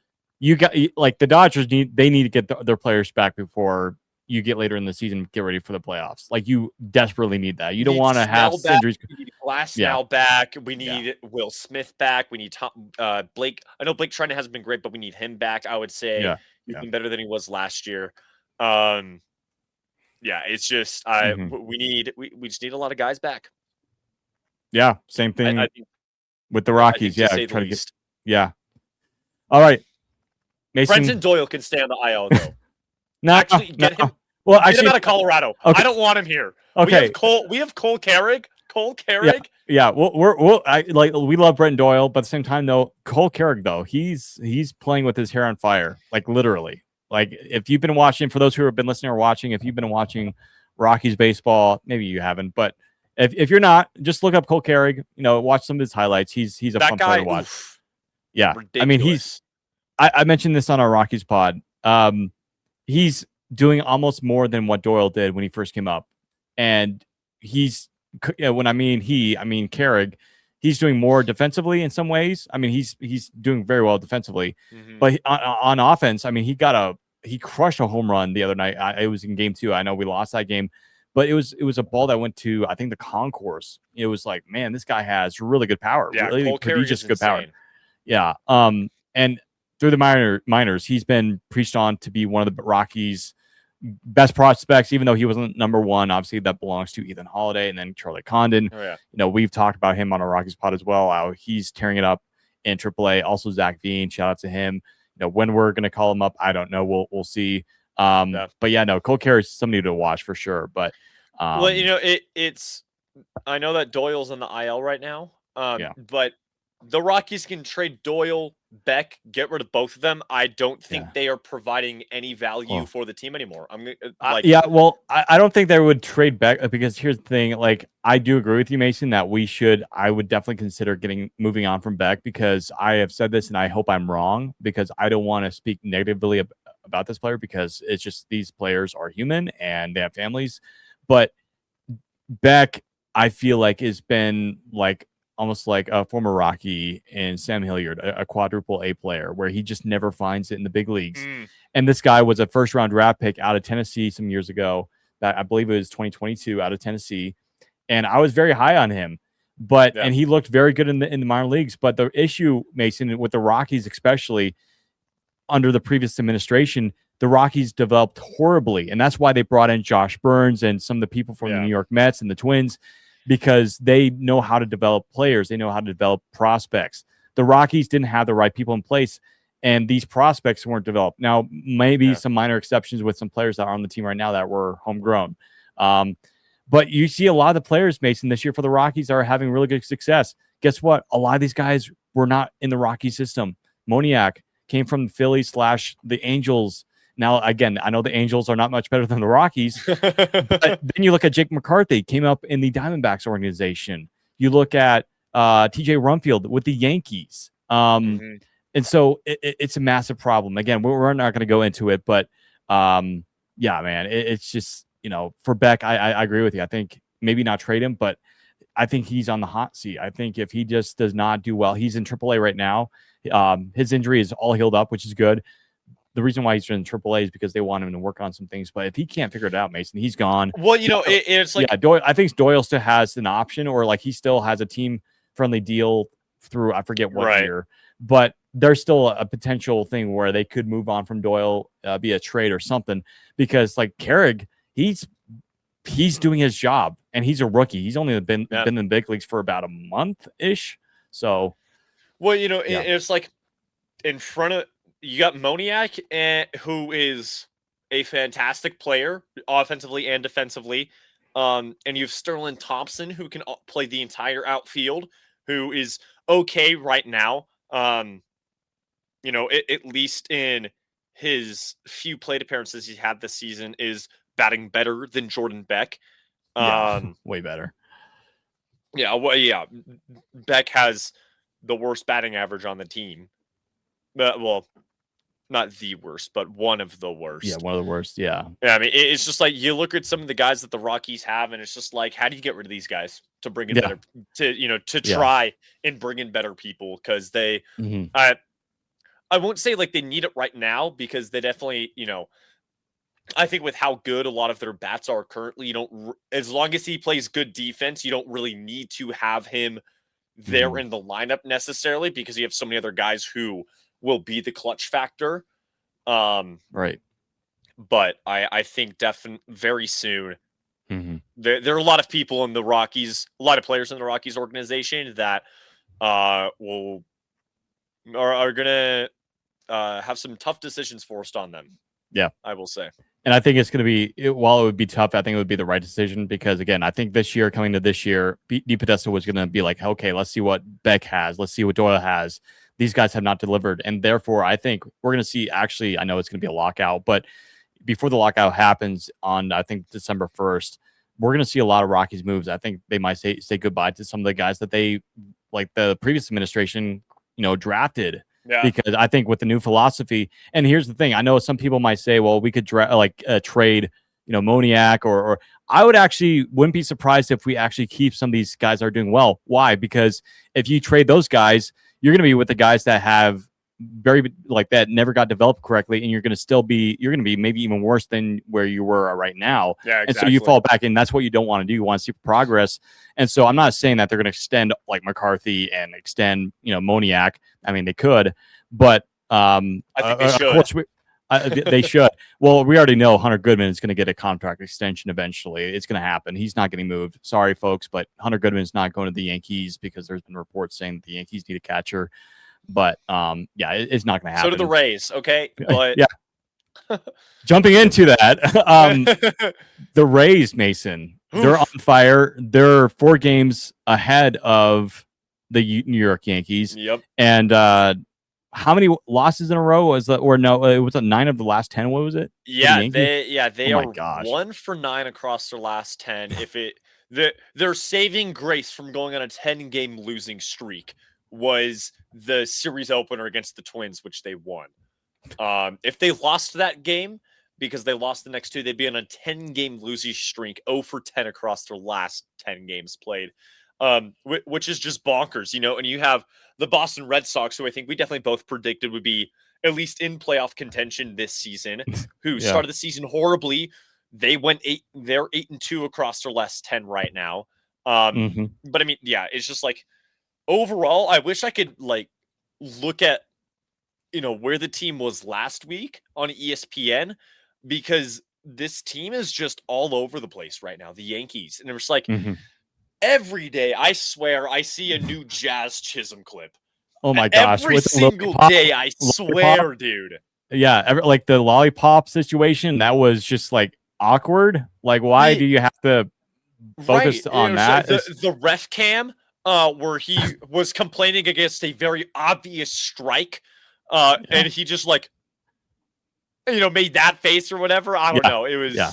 the Dodgers need to get their players back before you get later in the season, get ready for the playoffs. Like you desperately need that. You don't want to have injuries. We need Glasnow back. We need Will Smith back. We need Blake. I know Blake Treinen hasn't been great, but we need him back. I would say he's been better than he was last year. It's just we just need a lot of guys back. Yeah, same thing I think, with the Rockies. All right, Mason. Brenton Doyle can stay on the IL though. Get him. Well, get him out of Colorado. Okay. I don't want him here. Okay. We have Cole Carrig. Cole Carrig. Yeah. We love Brenton Doyle, but at the same time though, Cole Carrig though, he's playing with his hair on fire, like literally. Like if you've been watching, for those who have been listening or watching, if you've been watching Rockies baseball, maybe you haven't, but if you're not, just look up Cole Carrig. Watch some of his highlights. He's a fun player to watch. Oof, yeah, ridiculous. I mean I mentioned this on our Rockies pod. He's doing almost more than what Doyle did when he first came up. And he's, when I mean Carrig, he's doing more defensively in some ways. I mean, he's doing very well defensively, but on offense, I mean, he crushed a home run the other night. It was in game 2. I know we lost that game, but it was a ball that went to, I think, the concourse. It was like, man, this guy has really good power, Yeah, really Cole Carey prodigious is good power. insane. Yeah. And through the minors, he's been preached on to be one of the Rockies' best prospects, even though he wasn't number one. Obviously, that belongs to Ethan Holiday and then Charlie Condon. Oh yeah. We've talked about him on our Rockies pod as well. How he's tearing it up in AAA. Also, Zach Veen, shout out to him. When we're gonna call him up, I don't know. We'll see. Yeah. But yeah, no, Cole Carey is somebody to watch for sure. But well, it's I know that Doyle's on the IL right now. Yeah. But the Rockies can trade Doyle, Beck, get rid of both of them. I don't think they are providing any value for the team anymore. I'm like, yeah, well, I don't think they would trade Beck, because here's the thing. Like, I do agree with you, Mason, that I would definitely consider moving on from Beck, because I have said this and I hope I'm wrong, because I don't want to speak negatively about this player, because it's just, these players are human and they have families. But Beck, I feel like, has been like almost like a former Rocky and Sam Hilliard, a quadruple A player, where he just never finds it in the big leagues. And this guy was a first round draft pick out of Tennessee some years ago. That I believe it was 2022, out of Tennessee. And I was very high on him, and he looked very good in the minor leagues. But the issue, Mason, with the Rockies, especially under the previous administration, the Rockies developed horribly. And that's why they brought in Josh Burns and some of the people from the New York Mets and the Twins, because they know how to develop players. They know how to develop prospects. The Rockies didn't have the right people in place, and these prospects weren't developed. Now, maybe some minor exceptions with some players that are on the team right now that were homegrown. But you see a lot of the players, Mason, this year for the Rockies are having really good success. Guess what? A lot of these guys were not in the Rocky system. Moniak came from the Phillies / the Angels. Now, again, I know the Angels are not much better than the Rockies, but then you look at Jake McCarthy, came up in the Diamondbacks organization. You look at TJ Rumfield with the Yankees. And so it's a massive problem. Again, we're not going to go into it, but yeah, man, it's just, for Beck, I agree with you. I think maybe not trade him, but I think he's on the hot seat. I think if he just does not do well, he's in AAA right now. His injury is all healed up, which is good. The reason why he's in AAA is because they want him to work on some things. But if he can't figure it out, Mason, he's gone. Well, it's like, Doyle. I think Doyle still has an option, or like he still has a team-friendly deal through, I forget what year. But there's still a potential thing where they could move on from Doyle via trade or something, because like Carrig, he's doing his job, and he's a rookie. He's only been in the big leagues for about a month ish. So, well, it's like in front of. You got Moniak, who is a fantastic player, offensively and defensively. And you have Sterling Thompson, who can play the entire outfield, who is okay right now. At least in his few plate appearances he had this season, is batting better than Jordan Beck. Way better. Yeah, well, yeah. Beck has the worst batting average on the team. Well, not the worst, but one of the worst. Yeah, one of the worst. Yeah. Yeah, I mean, it's just like you look at some of the guys that the Rockies have, and it's just like, how do you get rid of these guys to bring in better, to try and bring in better people? Because they, I won't say like they need it right now, because they definitely, I think with how good a lot of their bats are currently, as long as he plays good defense, you don't really need to have him there in the lineup necessarily, because you have so many other guys who will be the clutch factor. Right. But I think definitely very soon, there are a lot of people in the Rockies, a lot of players in the Rockies organization that are gonna have some tough decisions forced on them. Yeah, I will say. And I think it's going to be, while it would be tough, I think it would be the right decision, because, again, I think coming to this year, DePodesta was going to be like, okay, let's see what Beck has. Let's see what Doyle has. These guys have not delivered. And therefore, I think we're going to see, actually, I know it's going to be a lockout, but before the lockout happens on, I think, December 1st, we're going to see a lot of Rockies moves. I think they might say goodbye to some of the guys that they, like the previous administration, drafted. Yeah. Because I think with the new philosophy, and here's the thing, I know some people might say, well, we could trade, Moniak, or I would actually wouldn't be surprised if we actually keep some of these guys that are doing well. Why? Because if you trade those guys, you're going to be with the guys that have very like that never got developed correctly, and you're going to be maybe even worse than where you were right now. Yeah, And so you exactly. fall back, and that's what you don't want to do. You want to see progress. And so I'm not saying that they're going to extend like McCarthy and extend Moniak. I mean, they could, but I think they of should. course they should. Well, we already know Hunter Goodman is going to get a contract extension eventually. It's going to happen. He's not getting moved. Sorry, folks, but Hunter Goodman is not going to the Yankees because there's been reports saying that the Yankees need a catcher. But yeah, it's not going to happen. So do the Rays, okay? But yeah. Jumping into that, the Rays, Mason, they're on fire. They're 4 games ahead of the New York Yankees. Yep. And how many losses in a row was that? Or no, it was 9 of the last 10. What was it? Yeah, they Oh are my gosh. 1 for 9 across their last 10. Their saving grace from going on a 10-game losing streak was the series opener against the Twins, which they won. If they lost that game because they lost the next 2, they'd be on a 10-game losing streak, 0 for 10 across their last 10 games played, which is just bonkers, And you have the Boston Red Sox, who I think we definitely both predicted would be at least in playoff contention this season, who started the season horribly. They went 8. They're 8-2 across their last 10 right now. But I mean, yeah, it's just like overall, I wish I could like look at where the team was last week on ESPN, because this team is just all over the place right now, the Yankees. And it was like every day, I swear, I see a new Jazz Chisholm clip. Oh my gosh. Every single day, I swear, dude. Yeah, like the lollipop situation, that was just like awkward. Like, why do you have to focus on that? The ref cam, where he was complaining against a very obvious strike, and he just like, made that face or whatever. I don't know. It was. Yeah.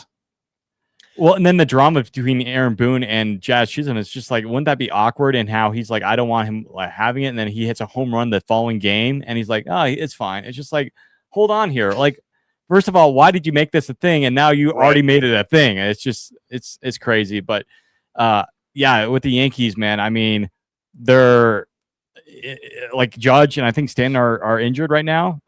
Well, and then the drama between Aaron Boone and Jazz Chisholm is just like, wouldn't that be awkward? And how he's like, I don't want him like having it, and then he hits a home run the following game, and he's like, oh, it's fine. It's just like, hold on here. Like, first of all, why did you make this a thing? And now you already made it a thing. And it's just, it's crazy. But yeah, with the Yankees, man, I mean, they're like Judge and I think Stanton are injured right now.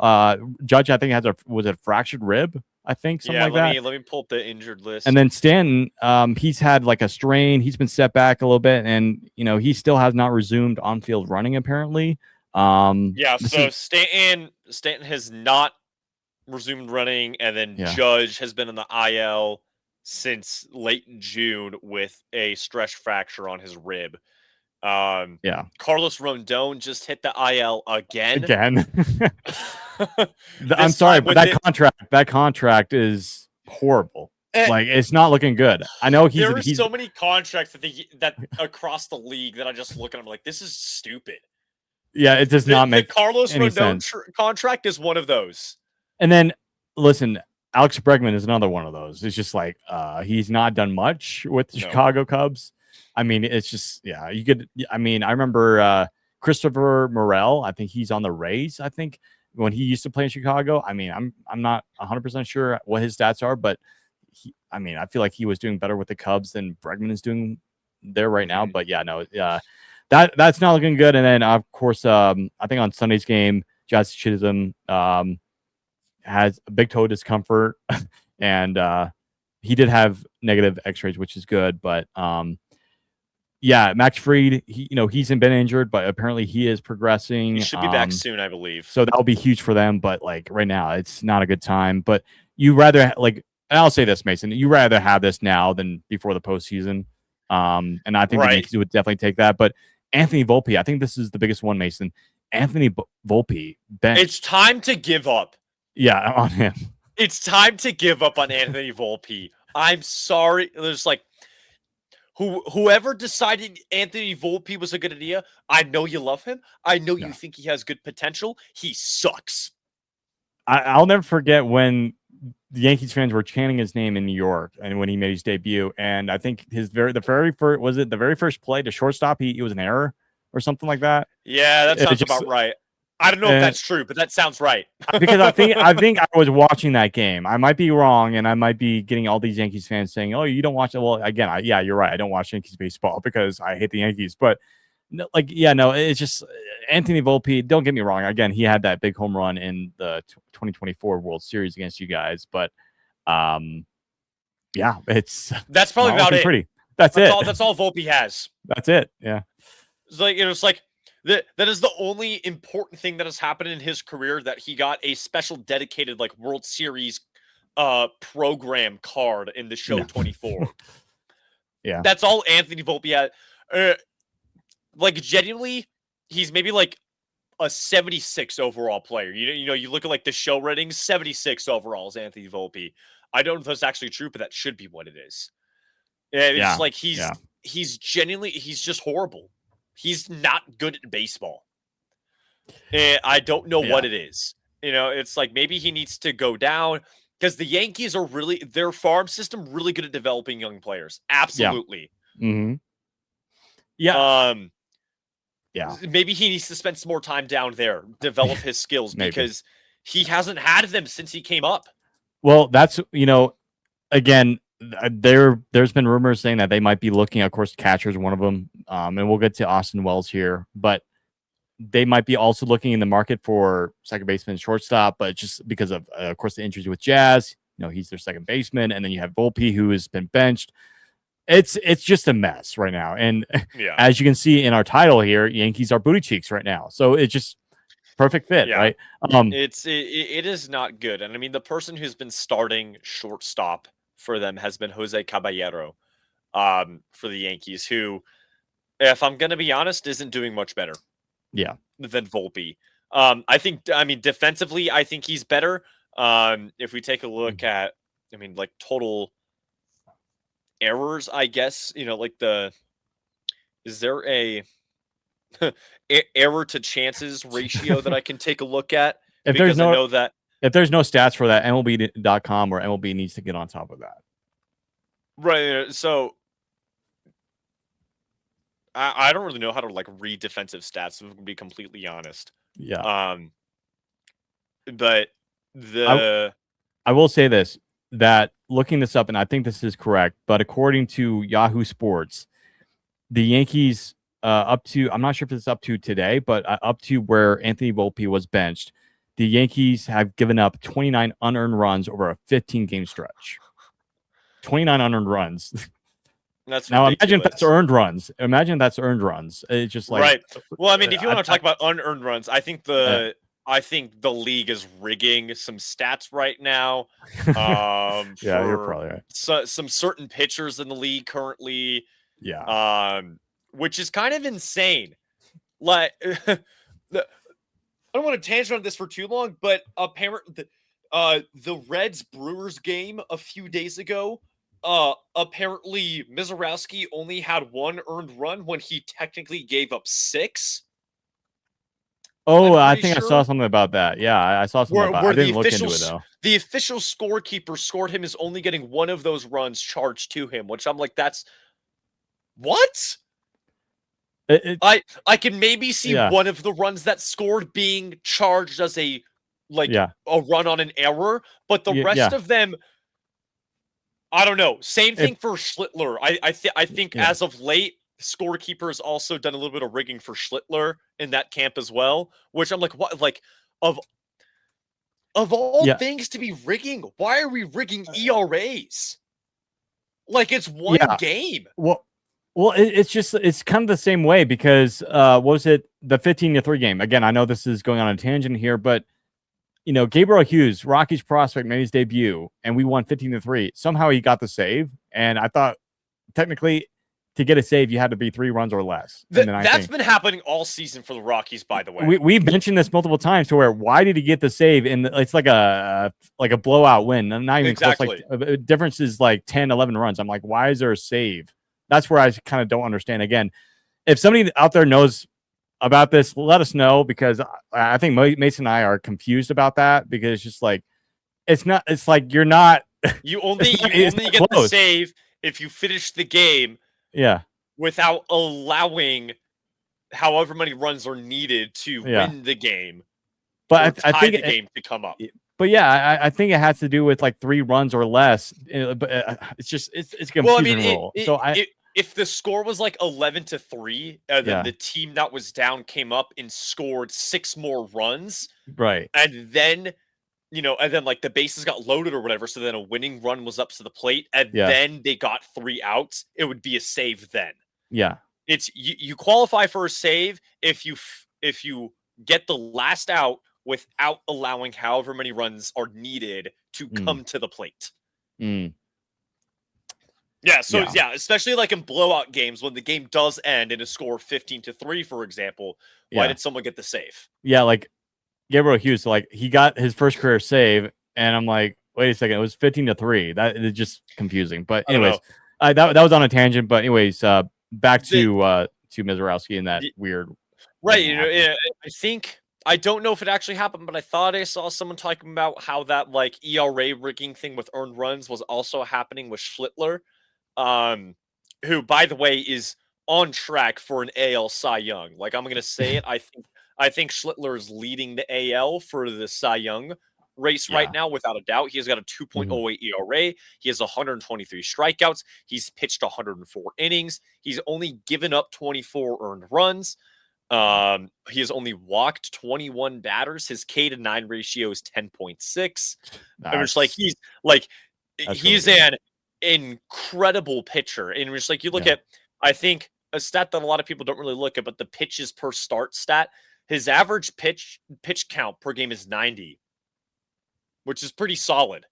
Judge, I think, has a fractured rib. I think something like that. Let me pull up the injured list. And then Stanton, he's had like a strain. He's been set back a little bit, and he still has not resumed on-field running apparently. So Stanton has not resumed running, and then Judge has been in the IL since late June with a stress fracture on his rib. Carlos Rondon just hit the IL again. I'm sorry, but that contract is horrible. Like, it's not looking good. I know he's so many contracts that across the league that I just look at. I'm like, this is stupid. Yeah, it does not make the Carlos any Rondon sense. Contract is one of those. And then listen, Alex Bregman is another one of those. It's just like he's not done much with the Chicago Cubs. I mean, it's just you could. I mean, I remember Christopher Morel. I think he's on the Rays. I think when he used to play in Chicago. I mean, I'm not 100% sure what his stats are, but I mean, I feel like he was doing better with the Cubs than Bregman is doing there right now. But that's not looking good. And then of course, I think on Sunday's game, Jazz Chisholm has a big toe discomfort, and he did have negative X-rays, which is good. But Max Fried, he's been injured, but apparently he is progressing. He should be back soon, I believe. So that'll be huge for them. But like right now, it's not a good time. But you rather and I'll say this, Mason, you rather have this now than before the postseason. And I think the Yankees would definitely take that. But Anthony Volpe, I think this is the biggest one, Mason. Anthony Volpe, it's time to give up. Yeah, on him. It's time to give up on Anthony Volpe. I'm sorry. There's like whoever decided Anthony Volpe was a good idea. I know you love him. I know you think he has good potential. He sucks. I'll never forget when the Yankees fans were chanting his name in New York, and when he made his debut. And I think the very first play to shortstop, he was an error or something like that. Yeah, that sounds about right. I don't know if And that's true, but that sounds right. because I think I was watching that game. I might be wrong, and I might be getting all these Yankees fans saying, "Oh, you don't watch it." Well, again, yeah, you're right. I don't watch Yankees baseball because I hate the Yankees. But no, no, it's just Anthony Volpe. Don't get me wrong. Again, he had that big home run in the 2024 World Series against you guys. But yeah, it's That's probably not about looking it. pretty. That's That's it. all. That's all Volpe has. That's it. Yeah. It's like it's like that is the only important thing that has happened in his career, that he got a special dedicated like World Series program card in the show Yeah. 24. Yeah. That's all Anthony Volpe had. Uh, like genuinely, he's maybe like a 76 overall player. You look at like the show ratings, 76 overall is Anthony Volpe. I don't know if that's actually true, but that should be what it is. Yeah, it's just Yeah. like Yeah. he's genuinely he's just horrible. He's not good at baseball. And I don't know Yeah. what it is. It's like maybe he needs to go down, because the Yankees are really, their farm system really good at developing young players. Yeah. Absolutely. Mm-hmm. Yeah. Um Yeah. maybe he needs to spend some more time down there, develop his skills, Maybe. because he hasn't had them since he came up. Well, that's again, there's been rumors saying that they might be looking. Of course, catcher's one of them, and we'll get to Austin Wells here, but they might be also looking in the market for second baseman, shortstop, but just because of course, the injuries with Jazz. He's their second baseman, and then you have Volpe, who has been benched. It's just a mess right now, and Yeah. as you can see in our title here, Yankees are booty cheeks right now. So it's just perfect fit, Yeah. right? It is not good. And I mean, the person who's been starting shortstop for them has been Jose Caballero, for the Yankees, who, if I'm gonna be honest, isn't doing much better. Yeah. Than Volpe. I mean, defensively, I think he's better. If we take a look at, I mean, like total errors, I guess, is there a error to chances ratio that I can take a look at? If there's Because I no know that, if there's no stats for that, MLB.com or MLB needs to get on top of that. right. So I don't really know how to like read defensive stats, to be completely honest. Yeah. But I will say this, that looking this up, and I think this is correct, but according to Yahoo Sports, the Yankees up to, I'm not sure if it's up to today, but up to where Anthony Volpe was benched, the Yankees have given up 29 unearned runs over a 15-game stretch. 29 unearned runs. That's Now ridiculous. imagine that's earned runs. Imagine that's earned runs. It's just like, right. Well, I mean, if you want to talk about unearned runs, I think the league is rigging some stats right now. yeah, you're for probably right. some certain pitchers in the league currently. Yeah. Which is kind of insane. Like, I don't want to tangent on this for too long, but apparently, the Reds Brewers game a few days ago, apparently Mizorowski only had one earned run when he technically gave up 6. Oh, I think I saw something about that. Yeah, I saw something about it. I didn't look into it, though. The official scorekeeper scored him as only getting one of those runs charged to him, which I'm like, that's what? I can maybe see one of the runs that scored being charged as a run on an error, but the rest of them, I don't know. Same thing for Schlittler. I think as of late, scorekeeper has also done a little bit of rigging for Schlittler in that camp as well, which I'm like, what? Like, of all things to be rigging, why are we rigging ERAs? Like, it's one game. Well, it's kind of the same way because what was it, the 15-3 game? Again, I know this is going on a tangent here, but Gabriel Hughes, Rockies prospect, made his debut, and we won 15-3. Somehow he got the save, and I thought technically to get a save you had to be 3 runs or less. That's been happening all season for the Rockies, by the way. We've mentioned this multiple times to where why did he get the save? And it's like a blowout win, not even close. Like the difference is like 10, 11 runs. I'm like, why is there a save? That's where I kind of don't understand. Again, if somebody out there knows about this, let us know, because I think Mason and I are confused about that, because it's just like, it's like you're not. You only get the save if you finish the game. Yeah. Without allowing however many runs are needed to win the game. or But I tie think the game to come up. but yeah, I think it has to do with like 3 runs or less. But it's just it's a Well, I confusing mean, rule. So if the score was like 11-3, and then yeah, the team that was down came up and scored 6 more runs, right. and then and then like the bases got loaded or whatever, so then a winning run was up to the plate, and Yeah. then they got 3 outs, it would be a save then. Yeah. It's you qualify for a save if you get the last out without allowing however many runs are needed to Mm, come to the plate. mm, Yeah, so yeah. yeah, especially like in blowout games when the game does end in a score of 15-3, for example, why Yeah. did someone get the save? Yeah, like Gabriel Hughes, like he got his first career save, and I'm like, wait a second, it was 15-3. That is just confusing. But I don't anyways, know. that was on a tangent. But anyways, back The, to Mizorowski and that the weird right, thing that happened. I think I don't know if it actually happened, but I thought I saw someone talking about how that like ERA rigging thing with earned runs was also happening with Schlittler, um, who by the way is on track for an AL Cy Young. Like I'm gonna say it, I think Schlittler is leading the AL for the Cy Young race right Yeah. now without a doubt. He has got a Mhm. 2.08 ERA. He has 123 strikeouts. He's pitched 104 innings. He's only given up 24 earned runs. He has only walked 21 batters. His K to 9 ratio is 10.6. I mean, it's like That's that's really he's good. an incredible pitcher. And it's like you look Yeah. at, I think a stat that a lot of people don't really look at, but the pitches per start stat, his average pitch count per game is 90, which is pretty solid.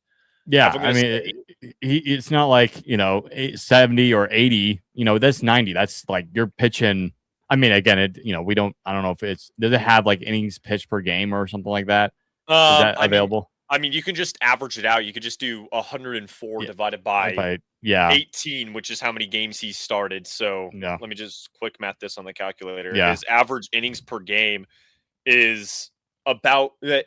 Yeah, If I'm I gonna mean, say, it's not like 70 or 80. That's 90. That's like you're pitching. I mean, again, we don't. I don't know if it's does it have like innings pitched per game or something like that. Is that I mean, available? you can just average it out. You could just do 104 Yeah, divided by yeah, 18, which is how many games he started. So yeah, let me just quick math this on the calculator. yeah. His average innings per game is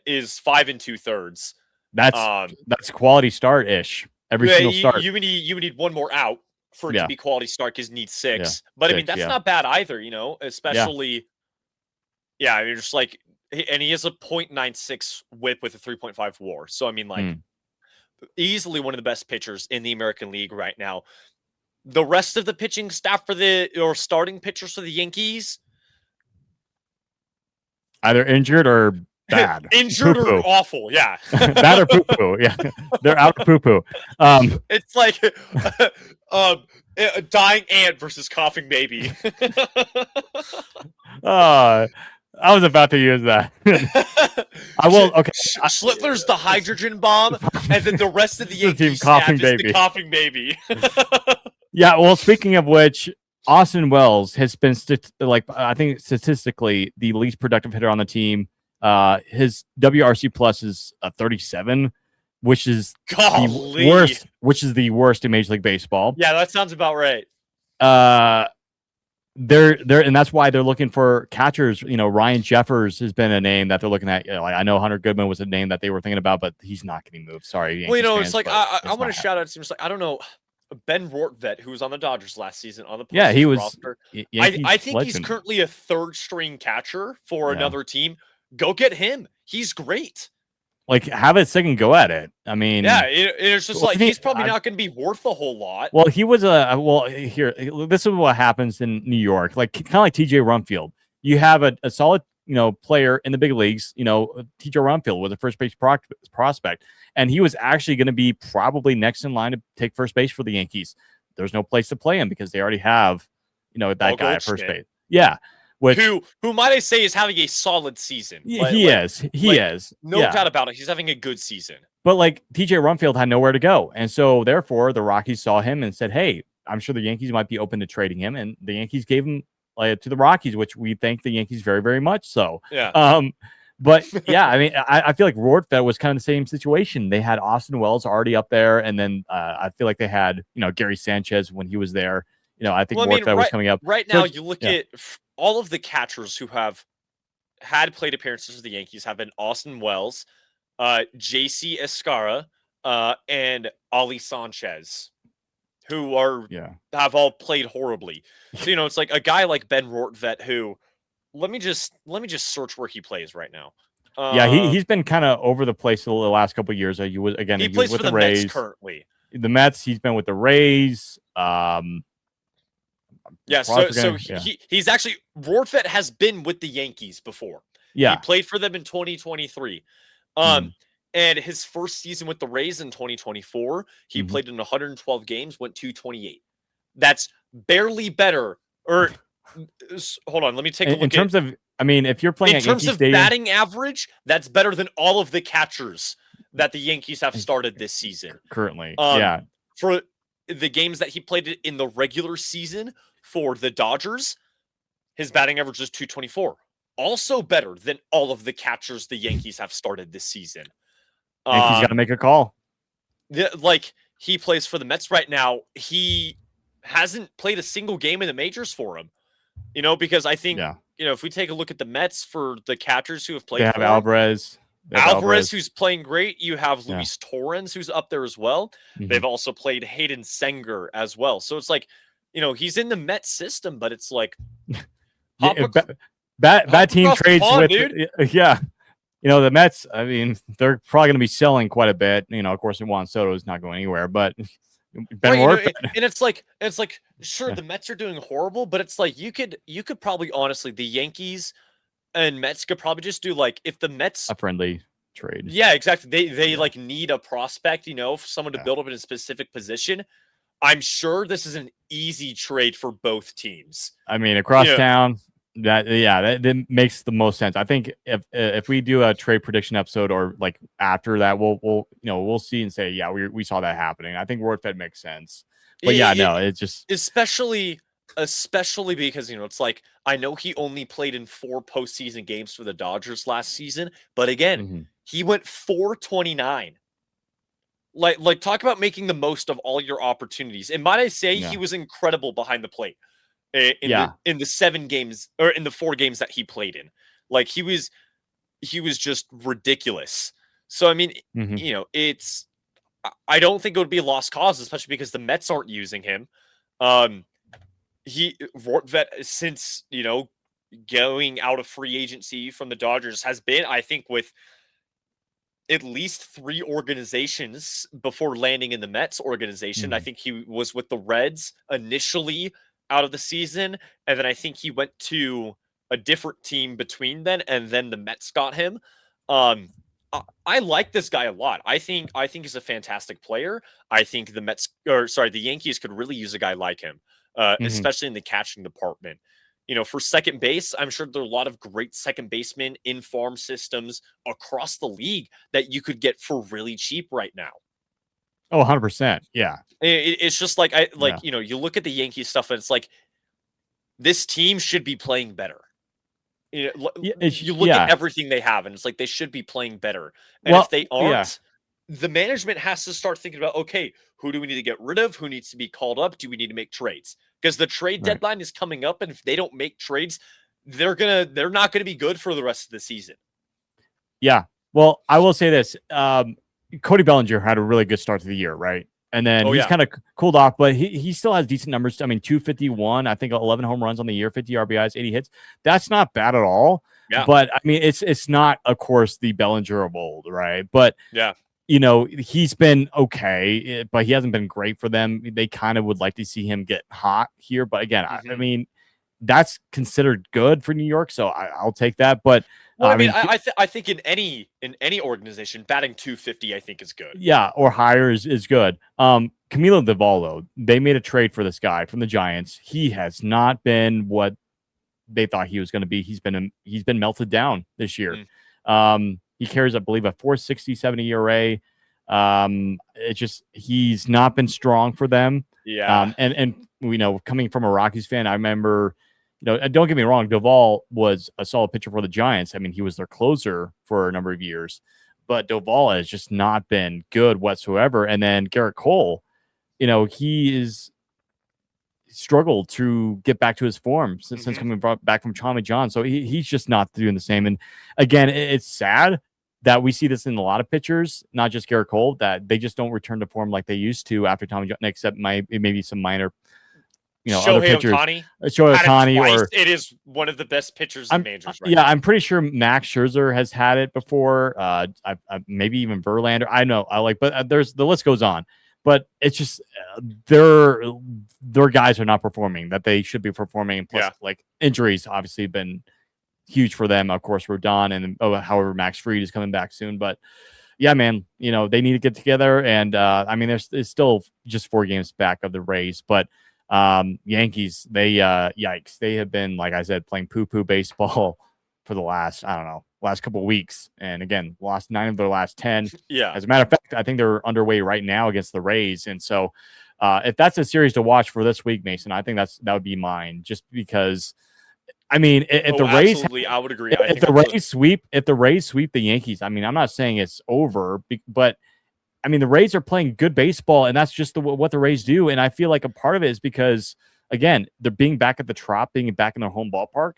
is 5 2/3. That's Um, that's quality start ish. Every yeah, single start. you would need one more out for it to Yeah, be quality start because you need yeah. 6. But I mean 6. that's Yeah, not bad either. yeah. Especially yeah. I mean just like and he has a .96 WHIP with a 3.5 WAR. So I mean like Mm. easily one of the best pitchers in the American League right now. The rest of the pitching staff or starting pitchers for the Yankees, Either injured or bad. Poo injured or poo. awful. Yeah. Bad or poo poo. Yeah, they're out of poo poo. It's like a dying ant versus coughing baby. I was about to use that. I will. Okay. Schlittler's the hydrogen bomb, and then the rest of the The team Yankees staff coughing is baby. the coughing baby. Yeah. Well, speaking of which, Austin Wells has been I think statistically the least productive hitter on the team. His WRC plus is a 37, which is Golly. the worst. Which is the worst in Major League Baseball. Yeah, that sounds about right. They're and that's why they're looking for catchers. Ryan Jeffers has been a name that they're looking at. Like I know Hunter Goodman was a name that they were thinking about, but he's not getting moved. Sorry, Well, Yankees it's fans, like but I it's want not to shout happening. out. Seems like I don't know Ben Rortvedt, who was on the Dodgers last season on the Yeah, he postseason was roster. Yankees I think he's legend. currently a third string catcher for Yeah, another team. Go get him. He's great. like have a second go at it. I Yeah, mean, it's just well, like he's probably not going to be worth a whole lot. well, he was here. This is what happens in New York, like kind of like TJ Rumfield. You have a solid player in the big leagues. TJ Rumfield was a first base prospect, and he was actually going to be probably next in line to take first base for the Yankees. There's no place to play him because they already have that Paul guy at first Goldschmidt, base. Yeah, which who might I say is having a solid season. he is. He is. No Yeah. doubt about it. He's having a good season. But like TJ Rumfield had nowhere to go. And so therefore the Rockies saw him and said, hey, I'm sure the Yankees might be open to trading him. And the Yankees gave him to the Rockies, which we thank the Yankees very, very much so. Yeah. But yeah, I mean, I feel like Rortvedt was kind of the same situation. They had Austin Wells already up there. And then I feel like they had, Gary Sanchez when he was there. I think Rortvedt was coming up. Right now, you look at all of the catchers who have had plate appearances for the Yankees have been Austin Wells, JC Escara, and Ali Sanchez, who have all played horribly. So it's like a guy like Ben Rortvedt who let me just search where he plays right now. Yeah, Um, he's been kind of over the place the last couple of years. He was he he was plays with for the the Mets Rays, currently. the Mets. He's been with the Rays. Yeah, Probably so forgetting. Yeah, he's actually Rortvedt has been with the Yankees before. He yeah. played for them in 2023. Mm-hmm. Um, and his first season with the Rays in 2024, he Mm-hmm. played in 112 games, went 228. That's barely better. Or hold on, let me take a In look at terms of, I mean, if you're playing in at terms Yankee of Stadium, batting average, that's better than all of the catchers that the Yankees have started this season. currently, Um, yeah, for the games that he played in the regular season for the Dodgers, his batting average is 224. Also better than all of the catchers the Yankees have started this season. Yankees got to Um, make a call. like he plays for the Mets right now. He hasn't played a single game in the majors for him. Because I think, Yeah, if we take a look at the Mets for the catchers who have they played have for him, Alvarez. They have Alvarez, Alvarez. who's playing great. You have Yeah. Luis Torrens, who's up there as well. Mm-hmm. They've also played Hayden Senger as well. So it's like, he's in the Mets system, but it's like hop, Yeah, ac- bad hop team across the trades pond, with dude. yeah. The Mets. I mean, they're probably going to be selling quite a bit. Of course, Juan Soto is not going anywhere, but Ben Right, Rortvedt. and it's like sure Yeah, the Mets are doing horrible, but it's like you could probably honestly the Yankees and Mets could probably just do like if the Mets a friendly trade. yeah, exactly. They Yeah, like need a prospect, for someone to yeah. build up in a specific position. I'm sure this is an easy trade for both teams. I mean, across Yeah. town, that makes the most sense. I think if we do a trade prediction episode or like after that, we'll see and say, yeah, we saw that happening. I think Rortvedt makes sense, but yeah, no, it's just Especially because it's like I know he only played in 4 postseason games for the Dodgers last season, but again, mhm, he went 429. Like talk about making the most of all your opportunities. And might I say he yeah, was incredible behind the plate in the yeah, in the 7 games or in the 4 games that he played in. Like he was just ridiculous. So I mean, hmm it's I don't think it would be a lost cause, especially because the Mets aren't using him. Um, he Rortvedt since going out of free agency from the Dodgers has been, I think, with at least 3 organizations before landing in the Mets organization. I hmm think he was with the Reds initially out of the season, and then I think he went to a different team between then, and then the Mets got him. Um, I like this guy a lot. I think he's a fantastic player. I think the Yankees could really use a guy like him, hmm especially in the catching department. For second base, I'm sure there are a lot of great second basemen in farm systems across the league that you could get for really cheap right now. Oh, 100%. Yeah, It's just like I yeah, like you look at the Yankees stuff and it's like this team should be playing better. yeah, You look at yeah. everything they have and it's like they should be playing better. And if Well, they yeah, aren't, the management has to start thinking about, okay, who do we need to get rid of? Who needs to be called up? Do we need to make trades? Because the trade right. deadline is coming up, and if they don't make trades, they're not gonna be good for the rest of the season. Yeah. Well, I will say this. Cody Bellinger had a really good start to the year, right? And then Oh he's yeah. kind of cooled off, but he still has decent numbers. I mean, 251, I think 11 home runs on the year, 50 RBIs, 80 hits. That's not bad at all. Yeah. But I mean, it's not, of course, the Bellinger of old, right? But Yeah. he's been okay, but he hasn't been great for them. They kind of would like to see him get hot here. But again, I Mhm. mean, that's considered good for New York, so I'll take that. But Well, I I mean, mean, I think in any organization, batting 250, I think is good. yeah, or higher is good. Camilo Davallo, they made a trade for this guy from the Giants. He has not been what they thought he was going to be. He's been melted down this year. Mm, He carries, I believe, a 4.67 ERA. It's just he's not been strong for them. yeah. And coming from a Rockies fan, I remember, don't get me wrong, Duvall was a solid pitcher for the Giants. I mean, he was their closer for a number of years, but Duvall has just not been good whatsoever. And then Garrett Cole, he is struggled to get back to his form since Mhm. coming back from Tommy John. So he's just not doing the same. And again, it's sad that we see this in a lot of pitchers, not just Garrett Cole, that they just don't return to form like they used to after Tommy John, except maybe some minor other Shohei pitchers, Ohtani Shohei had it Ohtani, twice. or It is one of the best pitchers in majors right yeah, now. I'm pretty sure Max Scherzer has had it before. Maybe even Verlander. I know. But there's the list goes on. But it's just their guys are not performing that they should be performing. And plus, Yeah. like injuries, obviously been huge for them. Of course, Rodon and however Max Fried is coming back soon. But yeah, man, they need to get together. And I mean, there's still just 4 games back of the Rays, but Yankees, they yikes, they have been, like I said, playing poo baseball for the last, I don't know, last couple of weeks. And again, lost 9 of their last 10. Yeah. As a matter of fact, I think they're underway right now against the Rays. And so if that's a series to watch for this week, Mason, I think that would be mine, just because I mean, if the Oh, Rays absolutely. I would agree. I if think the that's Rays sweep the Yankees, I mean, I'm not saying it's over, but I mean, the Rays are playing good baseball, and that's just what the Rays do. And I feel like a part of it is because, again, they're being back at the Trop, being back in their home ballpark.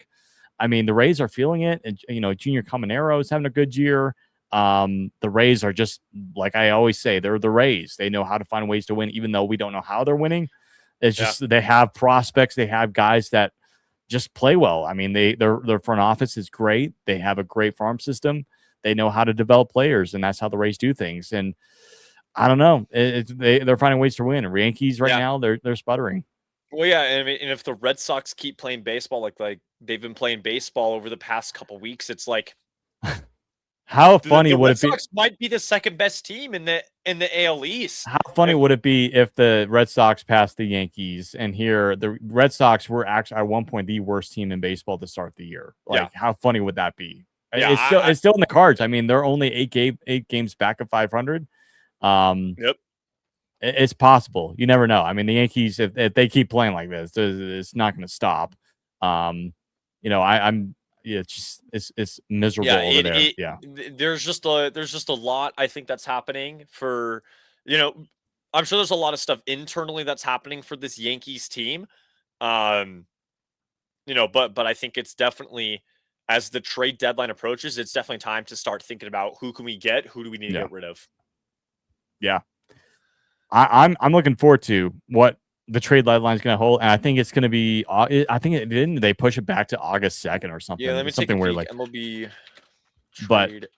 I mean, the Rays are feeling it, and Junior Caminero is having a good year. The Rays are just, like I always say, they're the Rays. They know how to find ways to win, even though we don't know how they're winning. It's just they have prospects, they have guys that just play well. I mean, their front office is great. They have a great farm system. They know how to develop players, and that's how the Rays do things. And I don't know. They're finding ways to win. Yankees right yeah. now, they're sputtering. Well, yeah, and I mean, and if the Red Sox keep playing baseball like they've been playing baseball over the past couple weeks, it's like How funny the would Red it be? Sox might be the second best team in the AL East. How funny would it be if the Red Sox passed the Yankees, and here the Red Sox were actually at one point the worst team in baseball to start the year? Yeah. Like, how funny would that be? Yeah, It's still in the cards. I mean, they're only 8 games back of 500. Yep. It's possible. You never know. I mean, the Yankees, if they keep playing like this, it's not going to stop. I'm it's just it's miserable Yeah, over there. Yeah. there's just a lot I think that's happening for, you know, I'm sure there's a lot of stuff internally that's happening for this Yankees team. Um, but I think it's definitely, as the trade deadline approaches, it's definitely time to start thinking about who can we get, who do we need to Yeah. get rid of. Yeah. I'm looking forward to what the trade deadline is going to hold, and I think it's going to be. I think didn't they push it back to August 2nd or something? Yeah, let me take a Something weird peek. like. MLB But trade. Let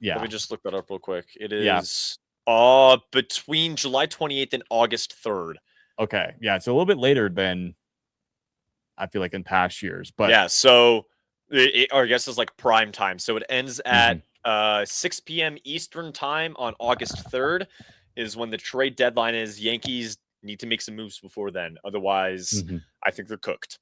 yeah, me just look that up real quick. It yeah, is between July 28th and August 3rd. okay, yeah. It's a little bit later than I feel like in past years, but Yeah, so or I guess it's like prime time. So it ends at mhm, 6 p.m. Eastern time on August 3rd is when the trade deadline is. Yankees need to make some moves before then. Otherwise, mhm. I think they're cooked.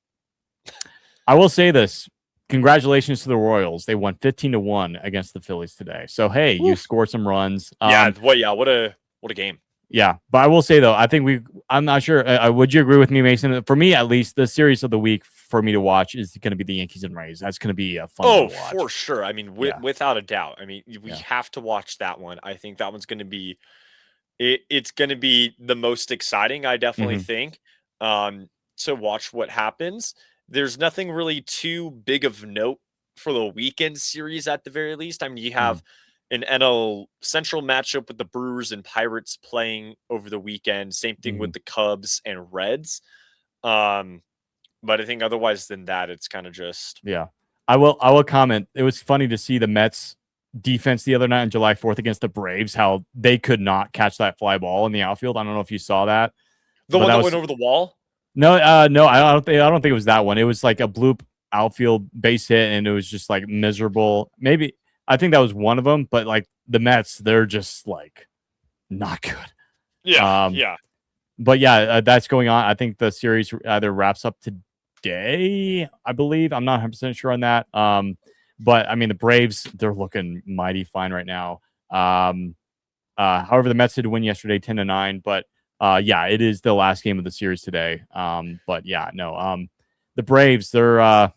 I will say this. Congratulations to the Royals. They won 15-1 against the Phillies today. So hey, you Oof. scored some runs. Yeah, what a game. Yeah, but I will say though, I think I'm not sure. Would you agree with me, Mason? For me, at least, the series of the week for me to watch is going to be the Yankees and Rays. That's going to be a fun one Oh, to for watch. sure. I mean, Yeah, without a doubt. I mean, we yeah, have to watch that one. I think that one's going to be it's going to be the most exciting, I definitely hmm think, to watch what happens. There's nothing really too big of note for the weekend series at the very least. I mean, you hmm have an NL Central matchup with the Brewers and Pirates playing over the weekend. Same thing hmm with the Cubs and Reds. Um, but I think otherwise than that, it's kind of just yeah. I will comment. It was funny to see the Mets defense the other night on July 4th against the Braves. How they could not catch that fly ball in the outfield. I don't know if you saw that, the but one that that went was over the wall. no. I don't think it was that one. It was like a bloop outfield base hit, and it was just like miserable. Maybe I think that was one of them, but like the Mets, they're just like not good. Yeah, Um, yeah. but yeah, that's going on. I think the series either wraps up today, I believe. I'm not 100% sure on that. But I mean, the Braves, they're looking mighty fine right now. However, the Mets did win yesterday, 10-9. But yeah, it is the last game of the series today. But yeah, no. The Braves, they're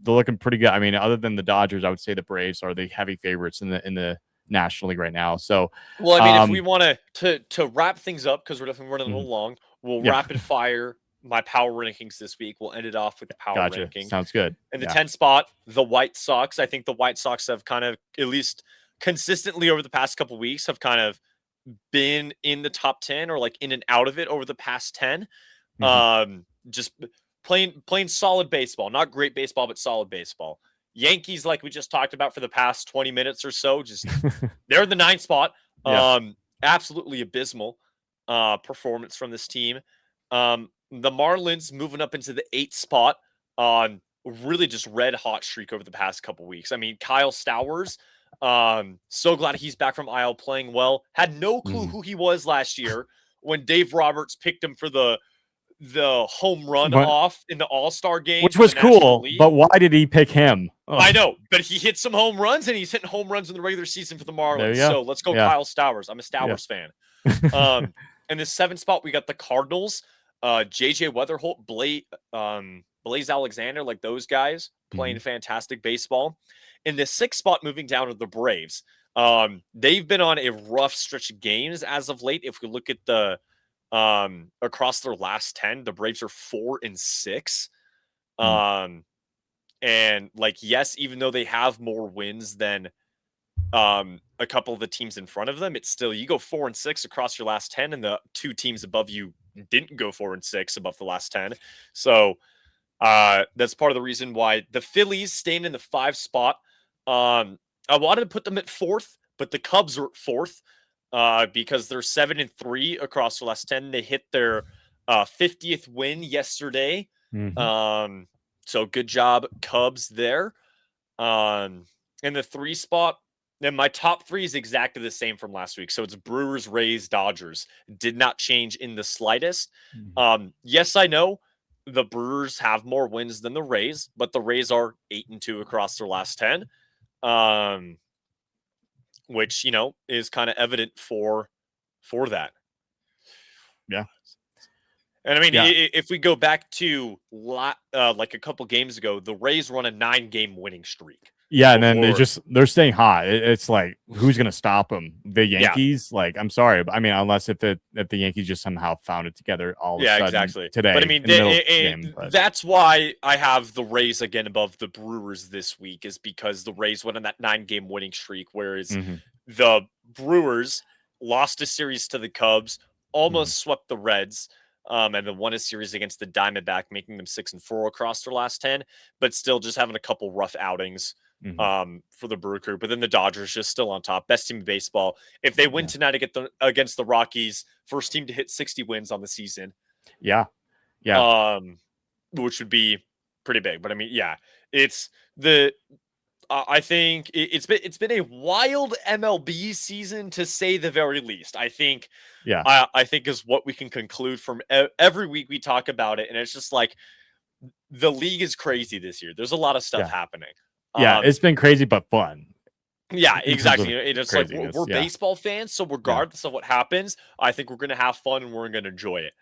looking pretty good. I mean, other than the Dodgers, I would say the Braves are the heavy favorites in the National League right now. So, Well, I mean, if we um, want to wrap things up because we're definitely running a mhm, little long, we'll yeah, rapid fire my power rankings this week. We'll end it off with the power gotcha. ranking. Sounds good. In the Yeah. 10th spot, the White Sox. I think the White Sox have kind of, at least consistently over the past couple weeks, have kind of been in the top 10 or like in and out of it over the past 10. hmm just playing solid baseball, not great baseball, but solid baseball. Yankees, like we just talked about for the past 20 minutes or so, just they're in the 9th spot. Yeah. Absolutely abysmal performance from this team. The Marlins moving up into the 8th spot on really just red hot streak over the past couple weeks. I mean, Kyle Stowers, so glad he's back from IL playing well. Had no clue who he was last year when Dave Roberts picked him for the home run But, off in the All-Star game which for the was National cool, League. but why did he pick him? I know, but he hit some home runs, and he's hitting home runs in the regular season for the Marlins. So let's go Kyle Stowers. I'm a Stowers fan. In the 7th spot, we got the Cardinals. JJ Weatherholt, Blaze Alexander, like those guys playing fantastic baseball. In the 6th spot, moving down to the Braves. They've been on a rough stretch of games as of late. If we look at the across their last 10, the Braves are 4-6. And like, yes, even though they have more wins than a couple of the teams in front of them, it's still, you go 4-6 across your last 10, and the 2 teams above you didn't go 4-6 above the last 10. So that's part of the reason why the Phillies staying in the 5 spot. I wanted to put them at 4th, but the Cubs are at 4th because they're 7-3 across the last 10. They hit their 50th win yesterday. So good job, Cubs there. In the 3 spot, then my top 3 is exactly the same from last week. So it's Brewers, Rays, Dodgers. Did not change in the slightest. Yes, I know the Brewers have more wins than the Rays, but the Rays are 8-2 across their last 10. Which, you know, is kind of evident for that. Yeah. And I mean, if we go back to like a couple games ago, the Rays run a 9-game winning streak. Yeah, and then they're staying hot. It's like, who's gonna stop them? The Yankees? Yeah. Like, I'm sorry, but I mean, unless if the Yankees just somehow found it together all of a sudden exactly today. But I mean, that's why I have the Rays again above the Brewers this week, is because the Rays went on that 9-game winning streak, whereas the Brewers lost a series to the Cubs, almost swept the Reds. And then won a series against the Diamondback, making them 6-4 across their last 10, but still just having a couple rough outings for the Brewer Crew. But then the Dodgers just still on top, best team in baseball. If they win tonight against the Rockies, first team to hit 60 wins on the season. Yeah. Which would be pretty big. But I mean, yeah, it's I think it's been a wild MLB season, to say the very least. I think, I think is what we can conclude from every week we talk about it, and it's just like the league is crazy this year. There's a lot of stuff happening. It's been crazy but fun. Yeah, exactly. It's like we're baseball fans, so regardless of what happens, I think we're gonna have fun and we're gonna enjoy it.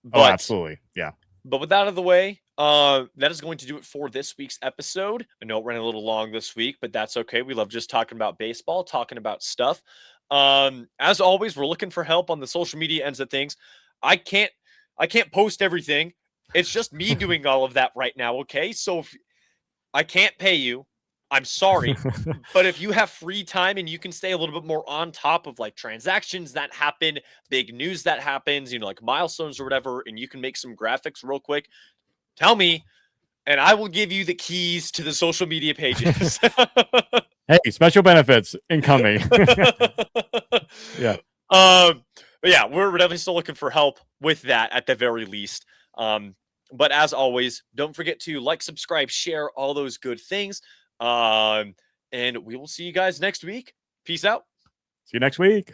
But, absolutely, yeah. But with that out of the way, that is going to do it for this week's episode. I know it ran a little long this week, but that's okay. We love just talking about baseball, talking about stuff. As always, we're looking for help on the social media ends of things. I can't post everything. It's just me doing all of that right now. Okay. So if I can't pay you, I'm sorry. But if you have free time and you can stay a little bit more on top of like transactions that happen, big news that happens, you know, like milestones or whatever, and you can make some graphics real quick, tell me, and I will give you the keys to the social media pages. Hey, special benefits incoming. Yeah. But yeah, we're definitely still looking for help with that at the very least. But as always, don't forget to like, subscribe, share, all those good things. And we will see you guys next week. Peace out. See you next week.